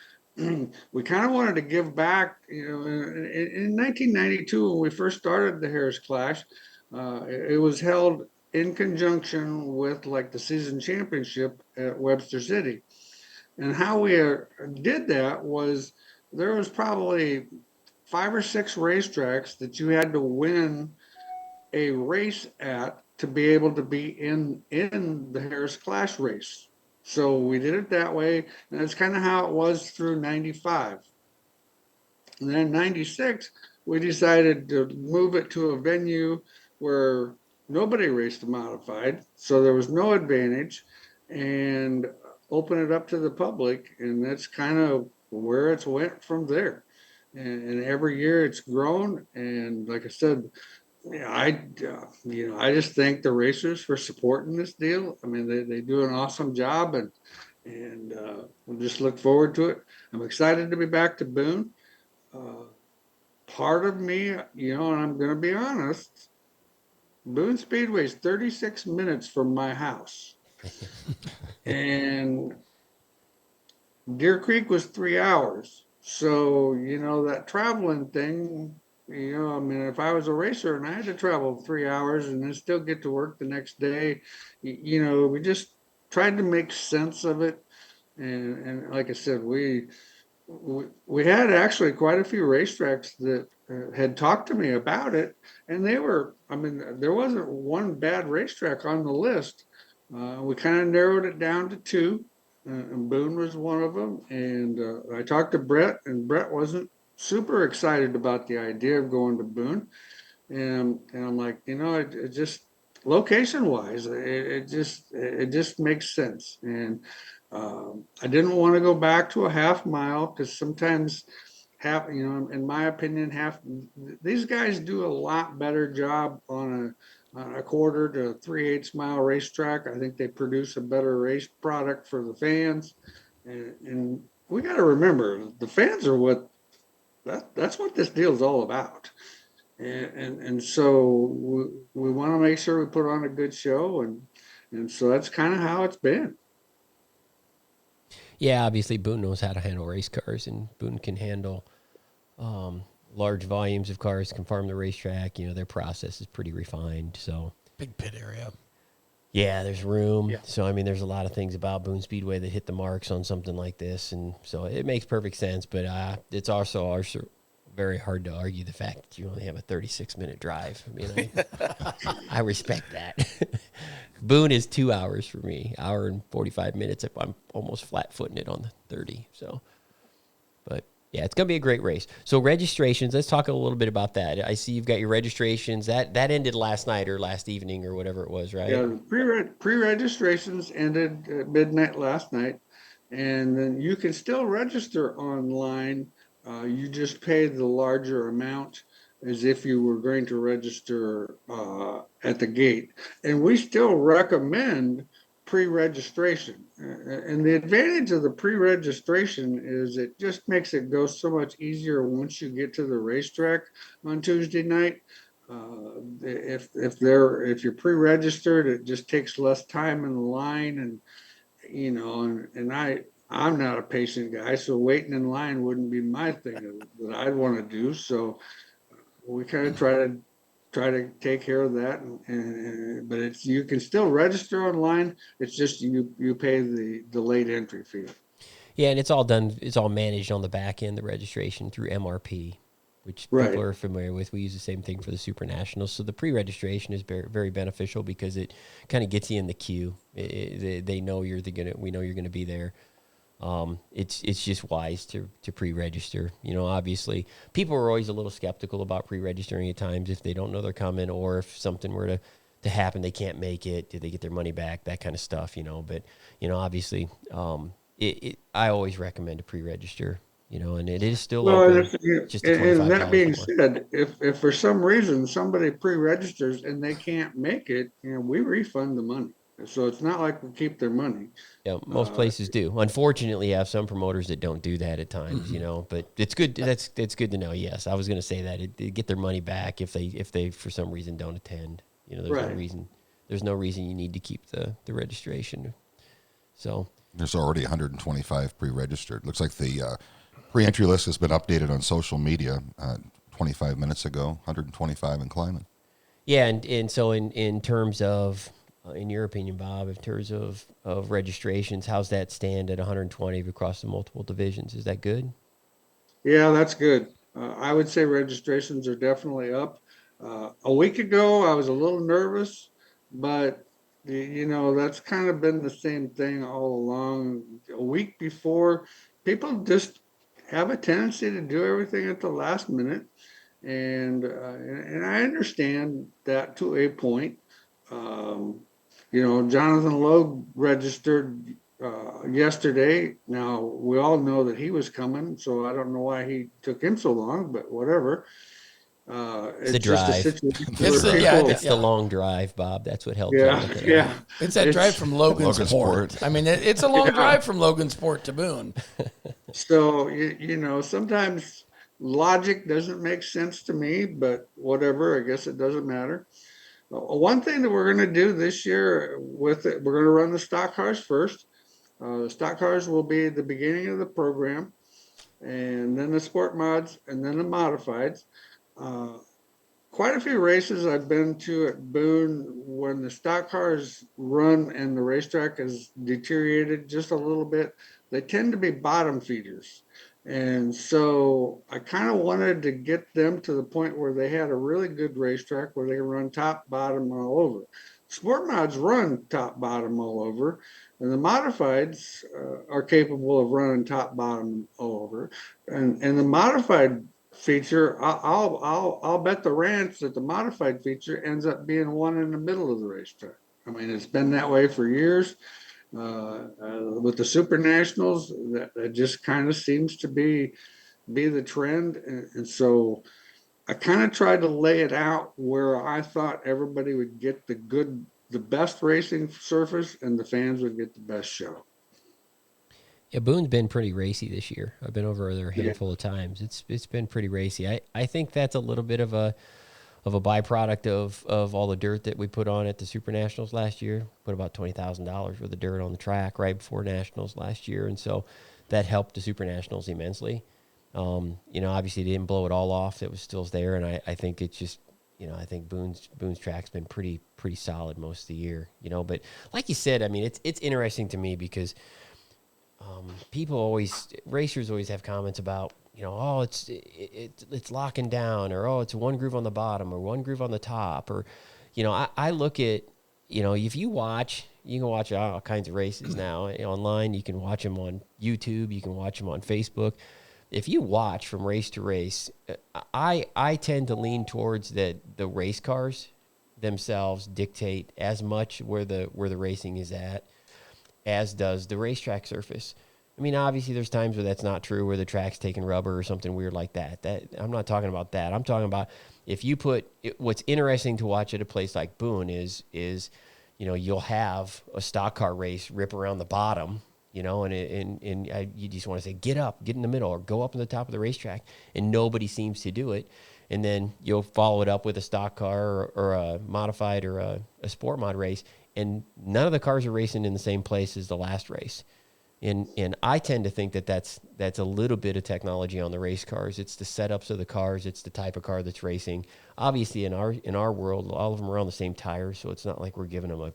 S5: we kind of wanted to give back. In 1992, when we first started the Harris Clash, it was held in conjunction with the season championship at Webster City. And how we did that was there was probably 5 or 6 racetracks that you had to win a race at to be able to be in the Harris Clash race. So we did it that way, and that's kind of how it was through 95. And then in 96, we decided to move it to a venue where nobody raced a modified, so there was no advantage, and open it up to the public, and that's kind of where it's went from there. And every year it's grown, and like I said, I just thank the racers for supporting this deal. They do an awesome job, and we'll just look forward to it. I'm excited to be back to Boone. Part of me, and I'm going to be honest, Boone Speedway is 36 minutes from my house. And Deer Creek was 3 hours. So, that traveling thing, if I was a racer and I had to travel 3 hours and then still get to work the next day, we just tried to make sense of it. And like I said, we had actually quite a few racetracks that had talked to me about it. And there wasn't one bad racetrack on the list. We kind of narrowed it down to 2. And Boone was one of them. And I talked to Brett, and Brett wasn't super excited about the idea of going to Boone. And I'm like, it just location wise, it just makes sense. And I didn't want to go back to a half mile, because sometimes in my opinion, these guys do a lot better job on a quarter to 3/8 mile racetrack. I think they produce a better race product for the fans, and we got to remember the fans are that's what this deal is all about. And so we want to make sure we put on a good show, and so that's kind of how it's been.
S3: Yeah, obviously Boone knows how to handle race cars, and Boone can handle large volumes of cars, can farm the racetrack. You know, their process is pretty refined. So
S1: Big pit area.
S3: yeah, there's room.
S5: Yeah.
S3: So I mean, there's a lot of things about Boone Speedway that hit the marks on something like this, and so it makes perfect sense. But it's also very hard to argue the fact that you only have a 36-minute drive. I mean, I respect that. Boone is 2 hours for me, hour and 45 minutes if I'm almost flat-footing it on the 30. So, but yeah, it's going to be a great race. So registrations, let's talk a little bit about that. I see you've got your registrations. That ended last night or last evening or whatever it was, right?
S5: Yeah, the pre-registrations ended at midnight last night, and then you can still register online. You just pay the larger amount as if you were going to register at the gate. And we still recommend pre-registration. And the advantage of the pre-registration is it just makes it go so much easier once you get to the racetrack on Tuesday night. If you're pre-registered, it just takes less time in the line, and I'm not a patient guy, so waiting in line wouldn't be my thing that I'd want to do. So we kind of try to take care of that, but you can still register online. It's just you pay the late entry fee.
S3: Yeah, and it's all managed on the back end, the registration through MRP, which people are familiar with. We use the same thing for the Super Nationals. So the pre-registration is very, very beneficial because it kind of gets you in the queue. They know we know you're gonna be there. It's just wise to pre-register. You know, obviously, people are always a little skeptical about pre-registering at times if they don't know they're coming, or if something were to happen, they can't make it. Do they get their money back? That kind of stuff. You know, but obviously, I always recommend to pre-register. You know, and it is still open. Just
S5: and that being
S3: more.
S5: said, if for some reason somebody pre-registers and they can't make it, we refund the money. So it's not like we keep their money.
S3: Yeah, most places do. Unfortunately, you have some promoters that don't do that at times, but it's good. That's good to know. Yes, I was going to say that they get their money back if they for some reason don't attend. There's no reason you need to keep the registration. So
S4: there's already 125 pre-registered. Looks like the pre-entry list has been updated on social media 25 minutes ago. 125 and climbing.
S3: Yeah, and so in terms of. In your opinion, Bob, in terms of registrations, how's that stand at 120 across the multiple divisions? Is that good?
S5: Yeah, that's good. I would say registrations are definitely up. A week ago, I was a little nervous, but that's kind of been the same thing all along. A week before, people just have a tendency to do everything at the last minute, and I understand that to a point. Jonathan Logue registered yesterday. Now, we all know that he was coming, so I don't know why he took him so long, but whatever.
S3: It's the drive. It's the long drive, Bob. That's what helps.
S5: Yeah.
S1: It's that drive from Logansport. I mean, it's a long drive from Logansport to Boone.
S5: So, sometimes logic doesn't make sense to me, but whatever. I guess it doesn't matter. One thing that we're going to do this year with it, we're going to run the stock cars first. The stock cars will be the beginning of the program, and then the sport mods, and then the modifieds. Quite a few races I've been to at Boone when the stock cars run and the racetrack has deteriorated just a little bit, they tend to be bottom feeders. And so I kind of wanted to get them to the point where they had a really good racetrack where they can run top, bottom, all over. Sport mods run top, bottom, all over, and the modifieds are capable of running top, bottom, all over. And the modified feature, I'll bet the ranch that the modified feature ends up being one in the middle of the racetrack. I mean, it's been that way for years. With the Super Nationals, that just kind of seems to be the trend, and so I kind of tried to lay it out where I thought everybody would get the best racing surface, and the fans would get the best show.
S3: Yeah, Boone's been pretty racy this year. I've been over there a handful of times. It's been pretty racy. I think that's a little bit of a of a byproduct of all the dirt that we put on at the Super Nationals last year. Put about $20,000 worth of dirt on the track right before Nationals last year, and so that helped the Super Nationals immensely. Obviously they didn't blow it all off. It was still there, and I think it's just, I think Boone's track's been pretty solid most of the year. But like you said, I mean, it's interesting to me because racers always have comments about, it's locking down, or it's one groove on the bottom or one groove on the top, or I look at, if you can watch all kinds of races now online. You can watch them on YouTube. You can watch them on Facebook. If you watch from race to race, I tend to lean towards that the race cars themselves dictate as much where the racing is at as does the racetrack surface. I mean, obviously there's times where that's not true, where the track's taking rubber or something weird like that. I'm not talking about that. I'm talking about if you what's interesting to watch at a place like Boone is you'll have a stock car race rip around the bottom, and you just want to say, get up, get in the middle, or go up on the top of the racetrack, and nobody seems to do it. And then you'll follow it up with a stock car or a modified or a sport mod race, and none of the cars are racing in the same place as the last race. And I tend to think that's a little bit of technology on the race cars. It's the setups of the cars. It's the type of car that's racing. Obviously, in our world, all of them are on the same tires, so it's not like we're giving them an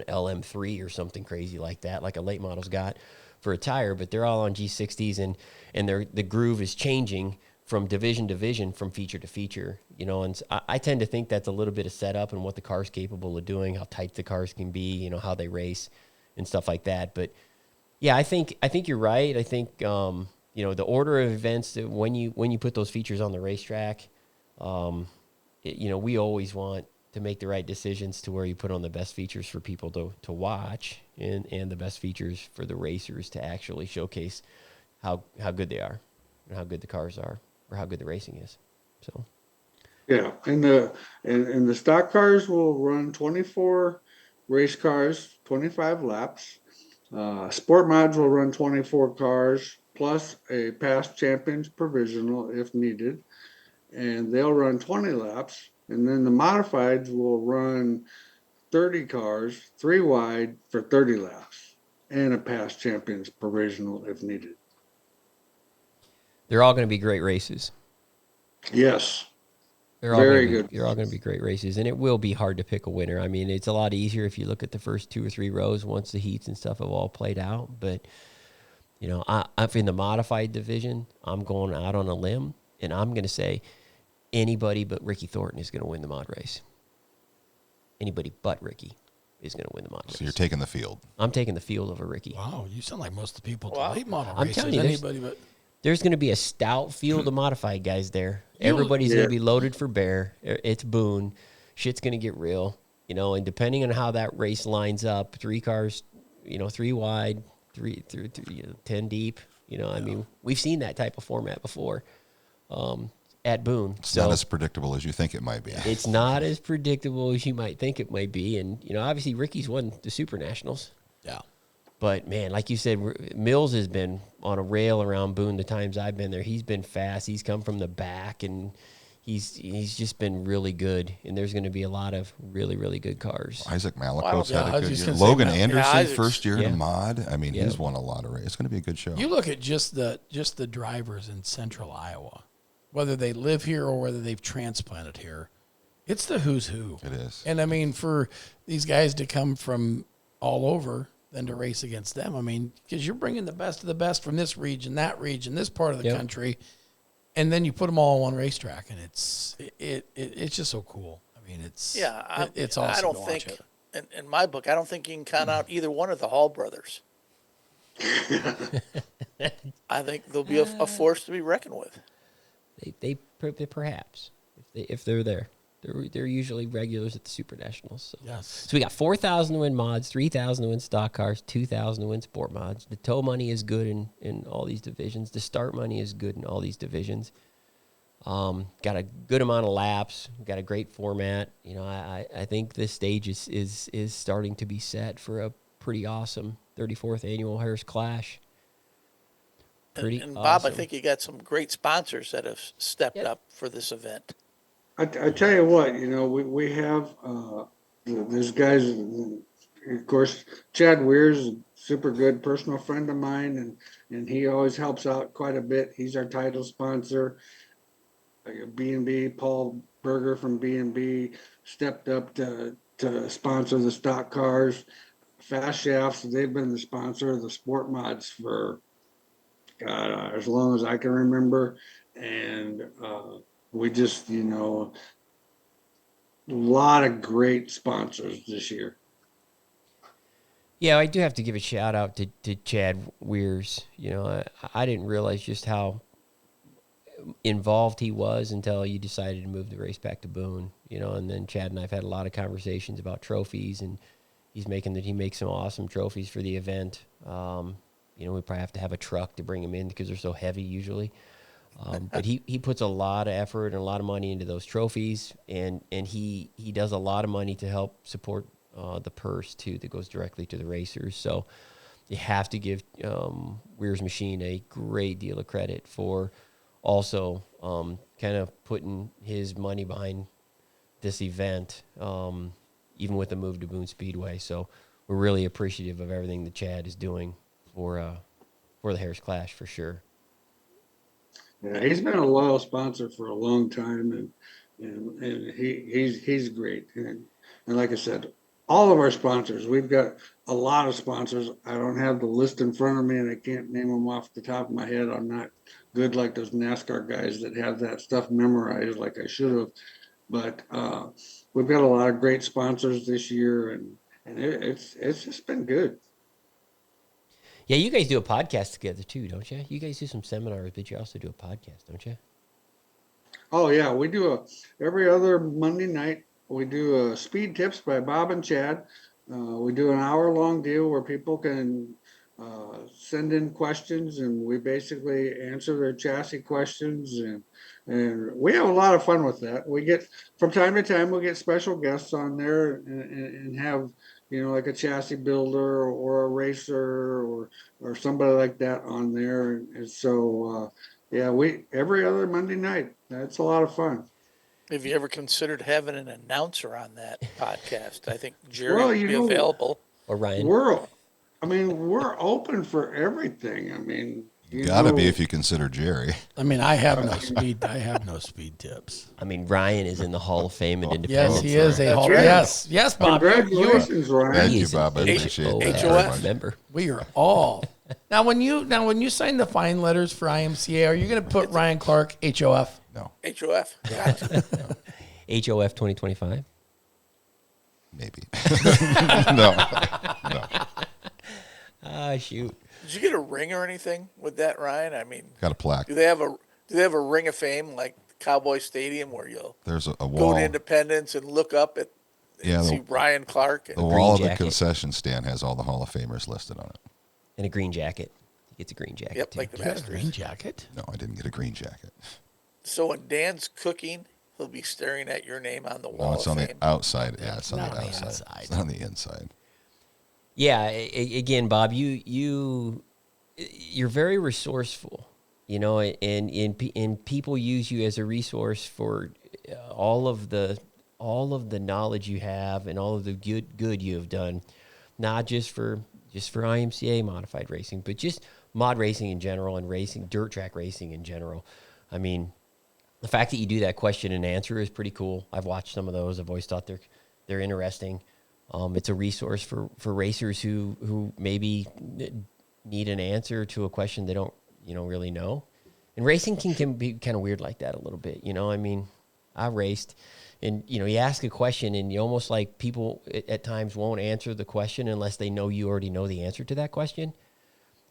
S3: LM3 or something crazy like that, like a late model's got for a tire. But they're all on G60s, and the groove is changing from division to division, from feature to feature. And I tend to think that's a little bit of setup and what the car's capable of doing, how tight the cars can be, how they race and stuff like that. But yeah, I think you're right. I think the order of events that when you put those features on the racetrack, we always want to make the right decisions to where you put on the best features for people to watch and the best features for the racers to actually showcase how good they are and how good the cars are or how good the racing is. So
S5: Yeah, and the stock cars will run 24 race cars, 25 laps. Sport mods will run 24 cars plus a past champions provisional if needed, and they'll run 20 laps. And then the modifieds will run 30 cars, 3 wide for 30 laps, and a past champions provisional if needed.
S3: they're all going to be great races.
S5: Yes.
S3: They're all
S5: Very
S3: gonna
S5: good.
S3: They're all going to be great races, and it will be hard to pick a winner. I mean, it's a lot easier if you look at the first 2 or 3 rows once the heats and stuff have all played out. But I'm in the modified division. I'm going out on a limb, and I'm going to say anybody but Ricky Thornton is going to win the mod race. Anybody but Ricky is going to win the mod race.
S4: So you're taking the field.
S3: I'm taking the field over Ricky.
S1: Wow, you sound like most of the people
S2: Wow.
S1: to late model
S3: I'm
S1: races.
S3: telling you,
S1: Anybody but
S3: There's going to be a stout field of modified guys there. Everybody's going to be loaded for bear. It's Boone. Shit's going to get real, and depending on how that race lines up, 3 cars, 3 wide, 10 deep, I mean, we've seen that type of format before at Boone.
S4: It's not as predictable as you think it might be.
S3: It's not as predictable as you might think it might be. And, obviously Ricky's won the Super Nationals.
S1: yeah.
S3: But, man, like you said, Mills has been on a rail around Boone the times I've been there. He's been fast. He's come from the back, and he's just been really good. And there's going to be a lot of really, really good cars.
S4: Isaac Maliko's
S1: yeah, I
S4: had
S1: was
S4: a good
S1: just
S4: year.
S1: gonna say
S4: Logan
S1: Mal-
S4: Anderson,
S2: Isaac's-
S4: first year
S3: Yeah.
S4: in mod. I mean,
S3: Yeah.
S4: he's won a lot of races. It's going to be a good show.
S1: You look at just the drivers in central Iowa, whether they live here or whether they've transplanted here. It's the who's who.
S4: It is.
S1: And I mean, for these guys to come from all over than to race against them, I mean, because you're bringing the best of the best from this region, this part of the
S3: Yep.
S1: country, and then you put them all on one racetrack, and it's just so cool. I mean, it's awesome.
S2: I don't
S1: to watch
S2: think,
S1: it.
S2: in my book, I don't think you can count out either one of the Hall brothers. I think they'll be a force to be reckoned with.
S3: They perhaps, if they're there. They're usually regulars at the Super Nationals. So.
S1: Yes.
S3: So we got 4,000 to win mods, 3,000 to win stock cars, 2,000 to win sport mods. The tow money is good in all these divisions. The start money is good in all these divisions. Got a good amount of laps. Got a great format. I think this stage is starting to be set for a pretty awesome 34th annual Harris Clash. Pretty
S2: And Bob,
S3: awesome.
S2: I think you got some great sponsors that have stepped
S3: Yep.
S2: up for this event.
S5: I tell you what, we have there's guys, of course, Chad Weir's a super good personal friend of mine, and he always helps out quite a bit. He's our title sponsor. B&B, Paul Berger from B&B stepped up to sponsor the stock cars. Fast Shafts, they've been the sponsor of the sport mods for as long as I can remember. And we just, a lot of great sponsors this year.
S3: Yeah, I do have to give a shout out to Chad Weirs. I didn't realize just how involved he was until you decided to move the race back to Boone, and then Chad and I've had a lot of conversations about trophies, and he makes some awesome trophies for the event. We probably have to have a truck to bring them in because they're so heavy usually. But he puts a lot of effort and a lot of money into those trophies, and he does a lot of money to help support the purse too that goes directly to the racers. So you have to give Weir's Machine a great deal of credit for also kind of putting his money behind this event, even with the move to Boone Speedway. So we're really appreciative of everything that Chad is doing for the Harris Clash for sure.
S5: Yeah, he's been a loyal sponsor for a long time, and he's great. And like I said, all of our sponsors, we've got a lot of sponsors. I don't have the list in front of me, and I can't name them off the top of my head. I'm not good like those NASCAR guys that have that stuff memorized like I should have. But we've got a lot of great sponsors this year, and it's just been good.
S3: Yeah, you guys do a podcast together too, don't you? You guys do some seminars, but you also do a podcast, don't you?
S5: Oh yeah, we do every other Monday night. We do Speed Tips by Bob and Chad. We do an hour-long deal where people can send in questions, and we basically answer their chassis questions, and we have a lot of fun with that. We get from time to time we get special guests on there and have like a chassis builder or a racer or somebody like that on there, and so. Yeah, we every other Monday night. That's a lot of fun.
S2: Have you ever considered having an announcer on that podcast? I think Jerry
S5: Well,
S2: would be available.
S3: Or Ryan?
S5: We're open for everything. I mean,
S4: Gotta be if you consider Jerry.
S1: I mean, I have no speed. I have no speed tips.
S3: I mean, Ryan is in the Hall of Fame in
S1: Yes,
S3: Independence.
S1: he is a Hall.
S2: right.
S1: Yes, Bob.
S5: Congratulations, Ryan.
S4: Thank
S3: He
S4: you,
S3: is
S4: Bob. I
S3: a
S4: appreciate that
S2: HOF.
S4: very much.
S3: member.
S1: We are all now. When you sign the fine letters for IMCA, are you going to put Ryan Clark HOF?
S4: No,
S2: HOF. Gotcha.
S3: HOF 2025.
S4: maybe. No.
S3: Ah, shoot.
S2: Did you get a ring or anything with that, Ryan? I mean,
S4: Got a plaque.
S2: do they have a ring of fame like Cowboy Stadium where you'll
S4: There's a
S2: go
S4: wall.
S2: to Independence and look up at
S4: Yeah,
S2: see Ryan Clark?
S4: The
S2: And,
S4: wall of the
S3: jacket.
S4: concession stand has all the Hall of Famers listed on it.
S3: And a green jacket. He gets a green jacket
S2: yep,
S3: too.
S2: like the
S1: You got a
S2: Masters.
S1: green jacket.
S4: No, I didn't get a green jacket.
S2: So when Dan's cooking, he'll be staring at your name on the wall.
S4: No, it's on
S2: of
S4: the
S2: fame.
S4: outside. Yeah, it's on
S1: Not
S4: the
S1: on the
S4: outside.
S1: inside.
S4: It's not on the inside.
S3: Yeah, again, Bob, you're very resourceful, and people use you as a resource for all of the knowledge you have and all of the good you have done, not just for IMCA modified racing, but just mod racing in general and racing, dirt track racing in general. I mean, the fact that you do that question and answer is pretty cool. I've watched some of those. I've always thought they're interesting. It's a resource for racers who maybe need an answer to a question they don't really know. And racing can be kind of weird like that a little bit. I mean, I raced, and you ask a question, and you almost like people at times won't answer the question unless they know you already know the answer to that question.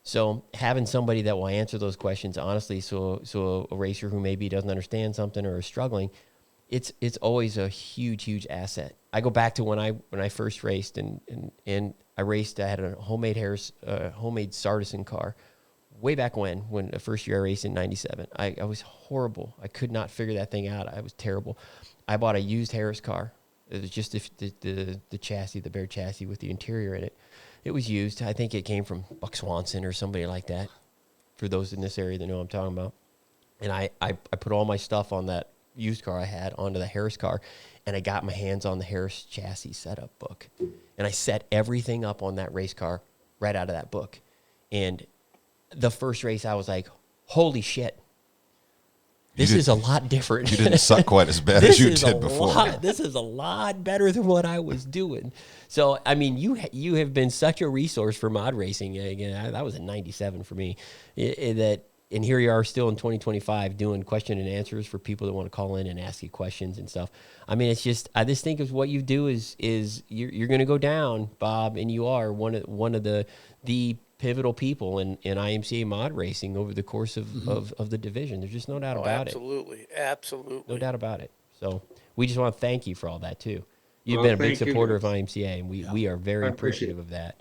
S3: So having somebody that will answer those questions honestly, so a racer who maybe doesn't understand something or is struggling, it's always a huge asset. I go back to when I first raced and I raced. I had a homemade Sartison car way back when the first year I raced in '97. I was horrible. I could not figure that thing out. I was terrible. I bought a used Harris car. It was just the chassis, the bare chassis with the interior in it. It was used. I think it came from Buck Swanson or somebody like that. For those in this area that know what I'm talking about. And I put all my stuff on that used car I had onto the Harris car, and I got my hands on the Harris chassis setup book. And I set everything up on that race car right out of that book. And the first race, I was like, holy shit. This is a lot different.
S4: You didn't suck quite as bad as you did before.
S3: This is a lot better than what I was doing. So, I mean, you have been such a resource for mod racing. Again, that was in '97 for me. And here you are still in 2025 doing question and answers for people that want to call in and ask you questions and stuff. I mean, I just think of what you do is you're going to go down, Bob, and you are one of the pivotal people in IMCA mod racing over the course of the division. There's just no doubt about
S2: absolutely.
S3: it.
S2: Absolutely.
S3: No doubt about it. So we just want to thank you for all that too. You've
S5: Well,
S3: been a big
S5: thank you.
S3: supporter of IMCA, and we are very
S5: I appreciate
S3: appreciative of that.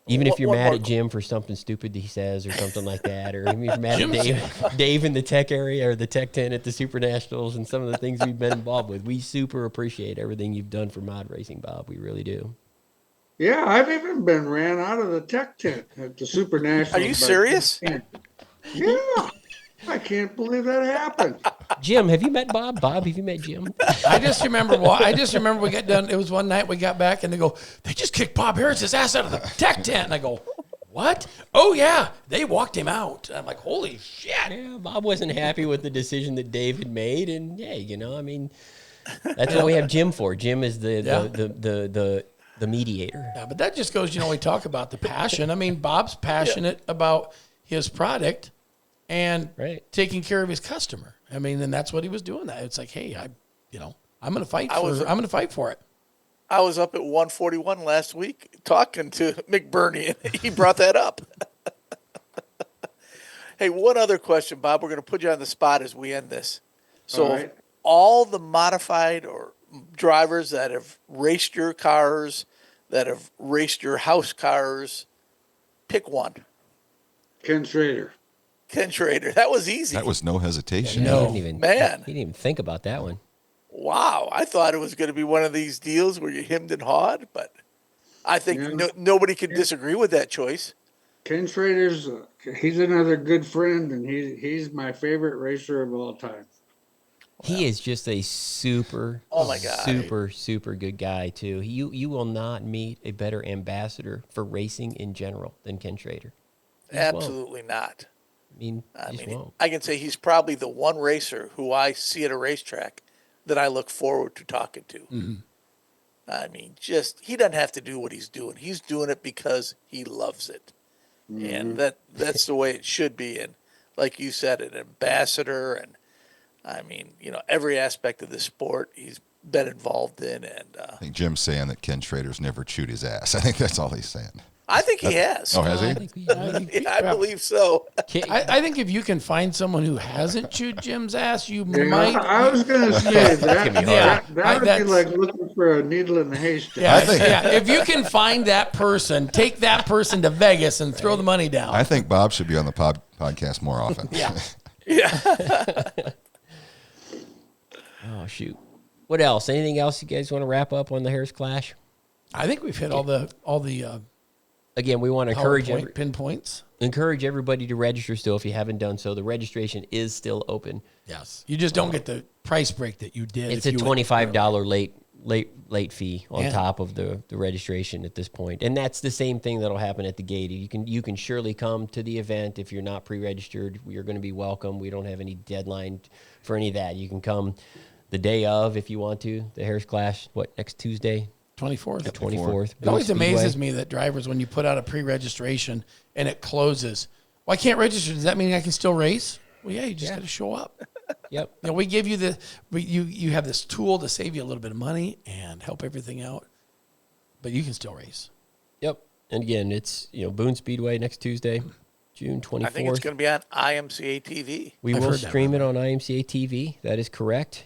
S3: Even if you're
S2: One
S3: mad
S2: more
S3: at Jim for something stupid that he says or something like that, or even if you're mad at Dave in the tech area or the tech tent at the Super Nationals and some of the things we've been involved with, we super appreciate everything you've done for mod racing, Bob. We really do.
S5: Yeah, I've even been ran out of the tech tent at the Super Nationals.
S2: Are you serious?
S5: Yeah. I can't believe that happened.
S3: Jim, have you met Bob? Bob, have you met Jim?
S1: I just remember we got done. It was one night we got back and they go, they just kicked Bob Harris's ass out of the tech tent. And I go, what? Oh yeah, they walked him out. I'm like, holy shit.
S3: Yeah, Bob wasn't happy with the decision that Dave had made, and I mean, that's what we have Jim for. Jim is the mediator.
S1: Yeah, but that just goes, we talk about the passion. I mean, Bob's passionate about his product and taking care of his customer. I mean, and that's what he was doing. That it's like, hey, I'm going to fight. I'm going to fight for it.
S2: I was up at 141 last week talking to McBurney, and he brought that up. Hey, one other question, Bob. We're going to put you on the spot as we end this. So, all the modified or drivers that have raced your cars, that have raced your house cars, pick one.
S5: Ken Schrader.
S2: Ken Schrader. That was easy.
S4: That was no hesitation.
S3: He didn't even think about that one.
S2: Wow. I thought it was going to be one of these deals where you hemmed and hawed, but I think nobody could disagree with that choice.
S5: Ken Schrader's, he's another good friend, and he's my favorite racer of all time.
S3: He is just a super, super good guy too. You will not meet a better ambassador for racing in general than Ken Schrader.
S2: Absolutely not.
S3: I mean,
S2: I can say he's probably the one racer who I see at a racetrack that I look forward to talking to.
S1: Mm-hmm.
S2: I mean, he doesn't have to do what he's doing. He's doing it because he loves it. Mm-hmm. And that's the way it should be. And like you said, an ambassador, and I mean, every aspect of the sport he's been involved in. And
S4: I think Jim's saying that Ken Schrader's never chewed his ass. I think that's all he's saying.
S2: I think he has.
S4: Oh, has he?
S2: I believe so.
S1: I think if you can find someone who hasn't chewed Jim's ass, you might.
S5: I was going to say that would be like looking for a needle in the haystack.
S1: If you can find that person, take that person to Vegas and throw the money down.
S4: I think Bob should be on the podcast more often.
S3: Oh, shoot. What else? Anything else you guys want to wrap up on the Harris Clash?
S1: I think we've hit all the
S3: again, we want to
S1: pinpoints.
S3: Encourage everybody to register still if you haven't done so. The registration is still open.
S1: Yes. You just don't get the price break that you did.
S3: It's a $25 late fee on top of the registration at this point. And that's the same thing that'll happen at the gate. You can surely come to the event if you're not pre-registered. You're going to be welcome. We don't have any deadline for any of that. You can come the day of if you want to. The Harris Clash, next Tuesday?
S1: 24th.
S3: The 24th.
S1: It always amazes me that drivers, when you put out a pre-registration and it closes, well, I can't register. Does that mean I can still race? Well, yeah, you just got to show up.
S3: Yep.
S1: We give you you have this tool to save you a little bit of money and help everything out, but you can still race.
S3: Yep. And again, it's Boone Speedway next Tuesday, June 24th.
S2: I think it's going to be on IMCA TV.
S3: We will stream it on IMCA TV. That is correct.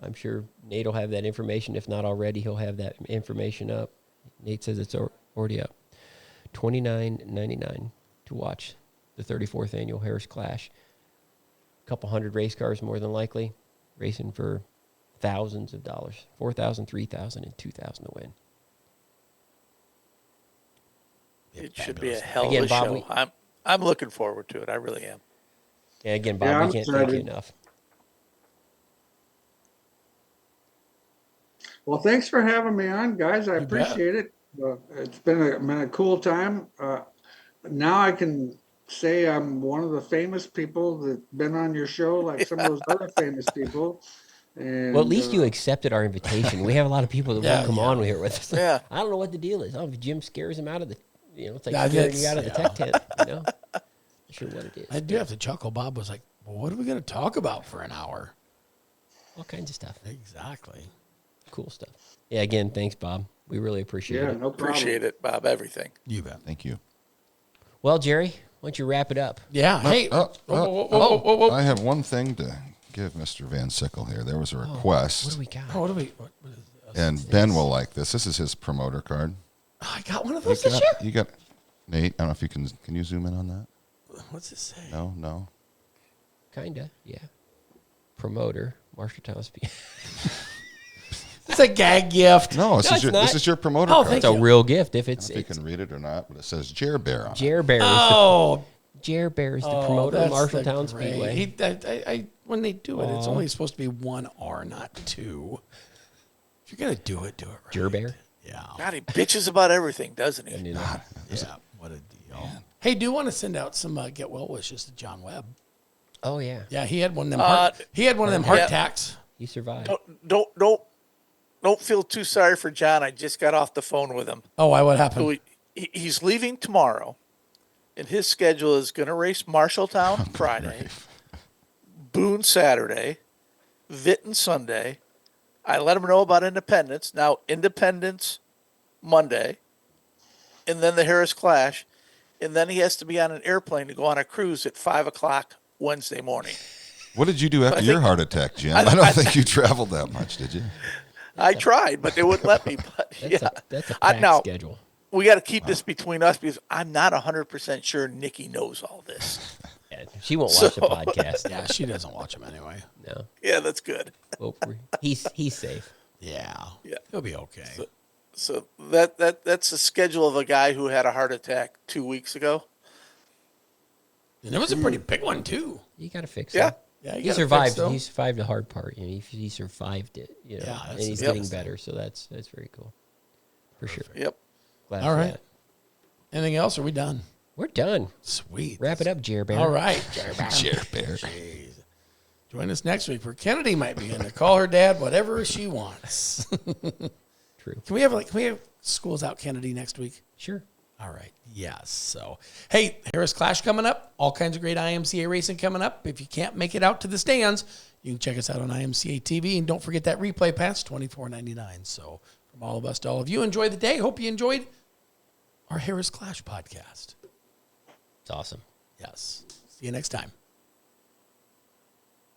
S3: I'm sure Nate will have that information. If not already, he'll have that information up. Nate says it's already up. $29.99 to watch the 34th annual Harris Clash. A couple hundred race cars, more than likely, racing for thousands of dollars. $4,000, $3,000, and $2,000 to win.
S2: It should be a hell of a show. I'm looking forward to it. I really am.
S3: Yeah, again, Bob, we can't thank you enough.
S5: Well, thanks for having me on, guys. I
S1: You bet.
S5: appreciate it. It's been a cool time. Now I can say I'm one of the famous people that's been on your show, like some of those other famous people. And
S3: Well, at least you accepted our invitation. We have a lot of people that
S1: Yeah,
S3: won't come
S1: yeah.
S3: on here with us.
S2: Yeah.
S3: I don't know what the deal is. Oh, if Jim scares him out of the, it's like
S1: Yeah,
S3: scaring you
S1: that's-
S3: out of the
S1: yeah.
S3: tech tent. Not sure what it is.
S1: I do have to chuckle. Bob was like, well, what are we going to talk about for an hour?
S3: All kinds of stuff.
S1: Exactly.
S3: Cool stuff. Yeah, again, thanks, Bob. We really appreciate
S5: yeah,
S3: it.
S5: no problem.
S2: Appreciate it, Bob. Everything.
S1: You bet.
S4: Thank you.
S3: Well, Jerry, why don't you wrap it up?
S1: Yeah. Hey.
S4: Oh,
S1: whoa.
S4: I have one thing to give Mr. Van Sickle here. There was a request,
S3: What do we got?
S1: Oh, what do we? What is this?
S4: and Ben will like this. This is his promoter card.
S1: Oh, I got one of
S4: You
S1: those this year.
S4: got, you got, Nate. I don't know if you can you zoom in on that?
S1: What's it say?
S4: No.
S3: Kinda, yeah. Promoter, Marshall Thomas.
S1: It's a gag gift.
S4: No,
S3: No, it's not.
S4: this is your promoter
S1: Oh,
S4: card.
S1: thank
S3: It's a
S1: you.
S3: real gift if
S4: I
S3: it's
S4: don't know if you can read it or not, but it says Jer Bear on it.
S3: Jer Bear.
S1: Oh,
S3: Jer Bear is the promoter of
S1: that's
S3: Marshalltown
S1: the great-
S3: Speedway.
S1: I when they do it, it's
S3: Aw.
S1: only supposed to be one R, not two. If you're gonna do it right.
S3: Jer Bear.
S1: Yeah.
S2: God, he bitches about everything, doesn't
S3: I
S2: he?
S3: knew that.
S1: Yeah. What a deal. Hey, do want to send out some get well wishes to John Webb.
S3: Oh yeah,
S1: Yeah, he had one of them. Heart
S2: yeah.
S1: attacks.
S3: he survived.
S2: Don't feel too sorry for John. I just got off the phone with him.
S1: Oh, why? What happened?
S2: So he's leaving tomorrow, and his schedule is going to race Marshalltown Friday, Boone Saturday, Vinton Sunday. I let him know about Independence. Now Independence Monday, and then the Harris Clash, and then he has to be on an airplane to go on a cruise at 5:00 Wednesday morning.
S4: What did you do after your heart attack, Jim? I don't think you traveled that much, did you?
S2: I tried, but they wouldn't let me. But
S3: That's
S2: yeah,
S3: that's a
S2: I
S3: packed
S2: know.
S3: schedule.
S2: We got to keep this between us because I'm not 100% sure Nikki knows all this.
S3: Yeah, she won't watch the podcast.
S1: Yeah, she doesn't watch him anyway.
S3: No,
S2: Yeah, that's good.
S3: well, he's safe.
S1: Yeah.
S2: Yeah.
S1: He'll be okay.
S2: So that's the schedule of a guy who had a heart attack 2 weeks ago.
S1: And it was a pretty big one too.
S3: You got to fix
S2: Yeah.
S3: it.
S1: Yeah, you
S3: He
S1: gotta
S3: survived.
S1: fix, though.
S3: He survived the hard part. He survived it.
S1: Yeah,
S3: and
S1: that's
S3: he's
S1: the
S3: getting
S1: biggest thing.
S3: better. So that's very cool, for sure.
S2: Yep.
S3: Glad
S1: All
S3: for
S1: right.
S3: that.
S1: Anything else? Are we done?
S3: We're done.
S1: Sweet.
S3: Wrap it up, Jer Bear.
S1: All right.
S4: Jer Bear.
S1: Jeez. Join us next week for Kennedy might be in to call her dad whatever she wants.
S3: True.
S1: Can we have schools out Kennedy next week?
S3: Sure.
S1: All right. Yes. So, hey, Harris Clash coming up. All kinds of great IMCA racing coming up. If you can't make it out to the stands, you can check us out on IMCA TV. And don't forget that replay pass, $24.99. So, from all of us to all of you, enjoy the day. Hope you enjoyed our Harris Clash podcast.
S3: It's awesome.
S1: Yes. See you next time.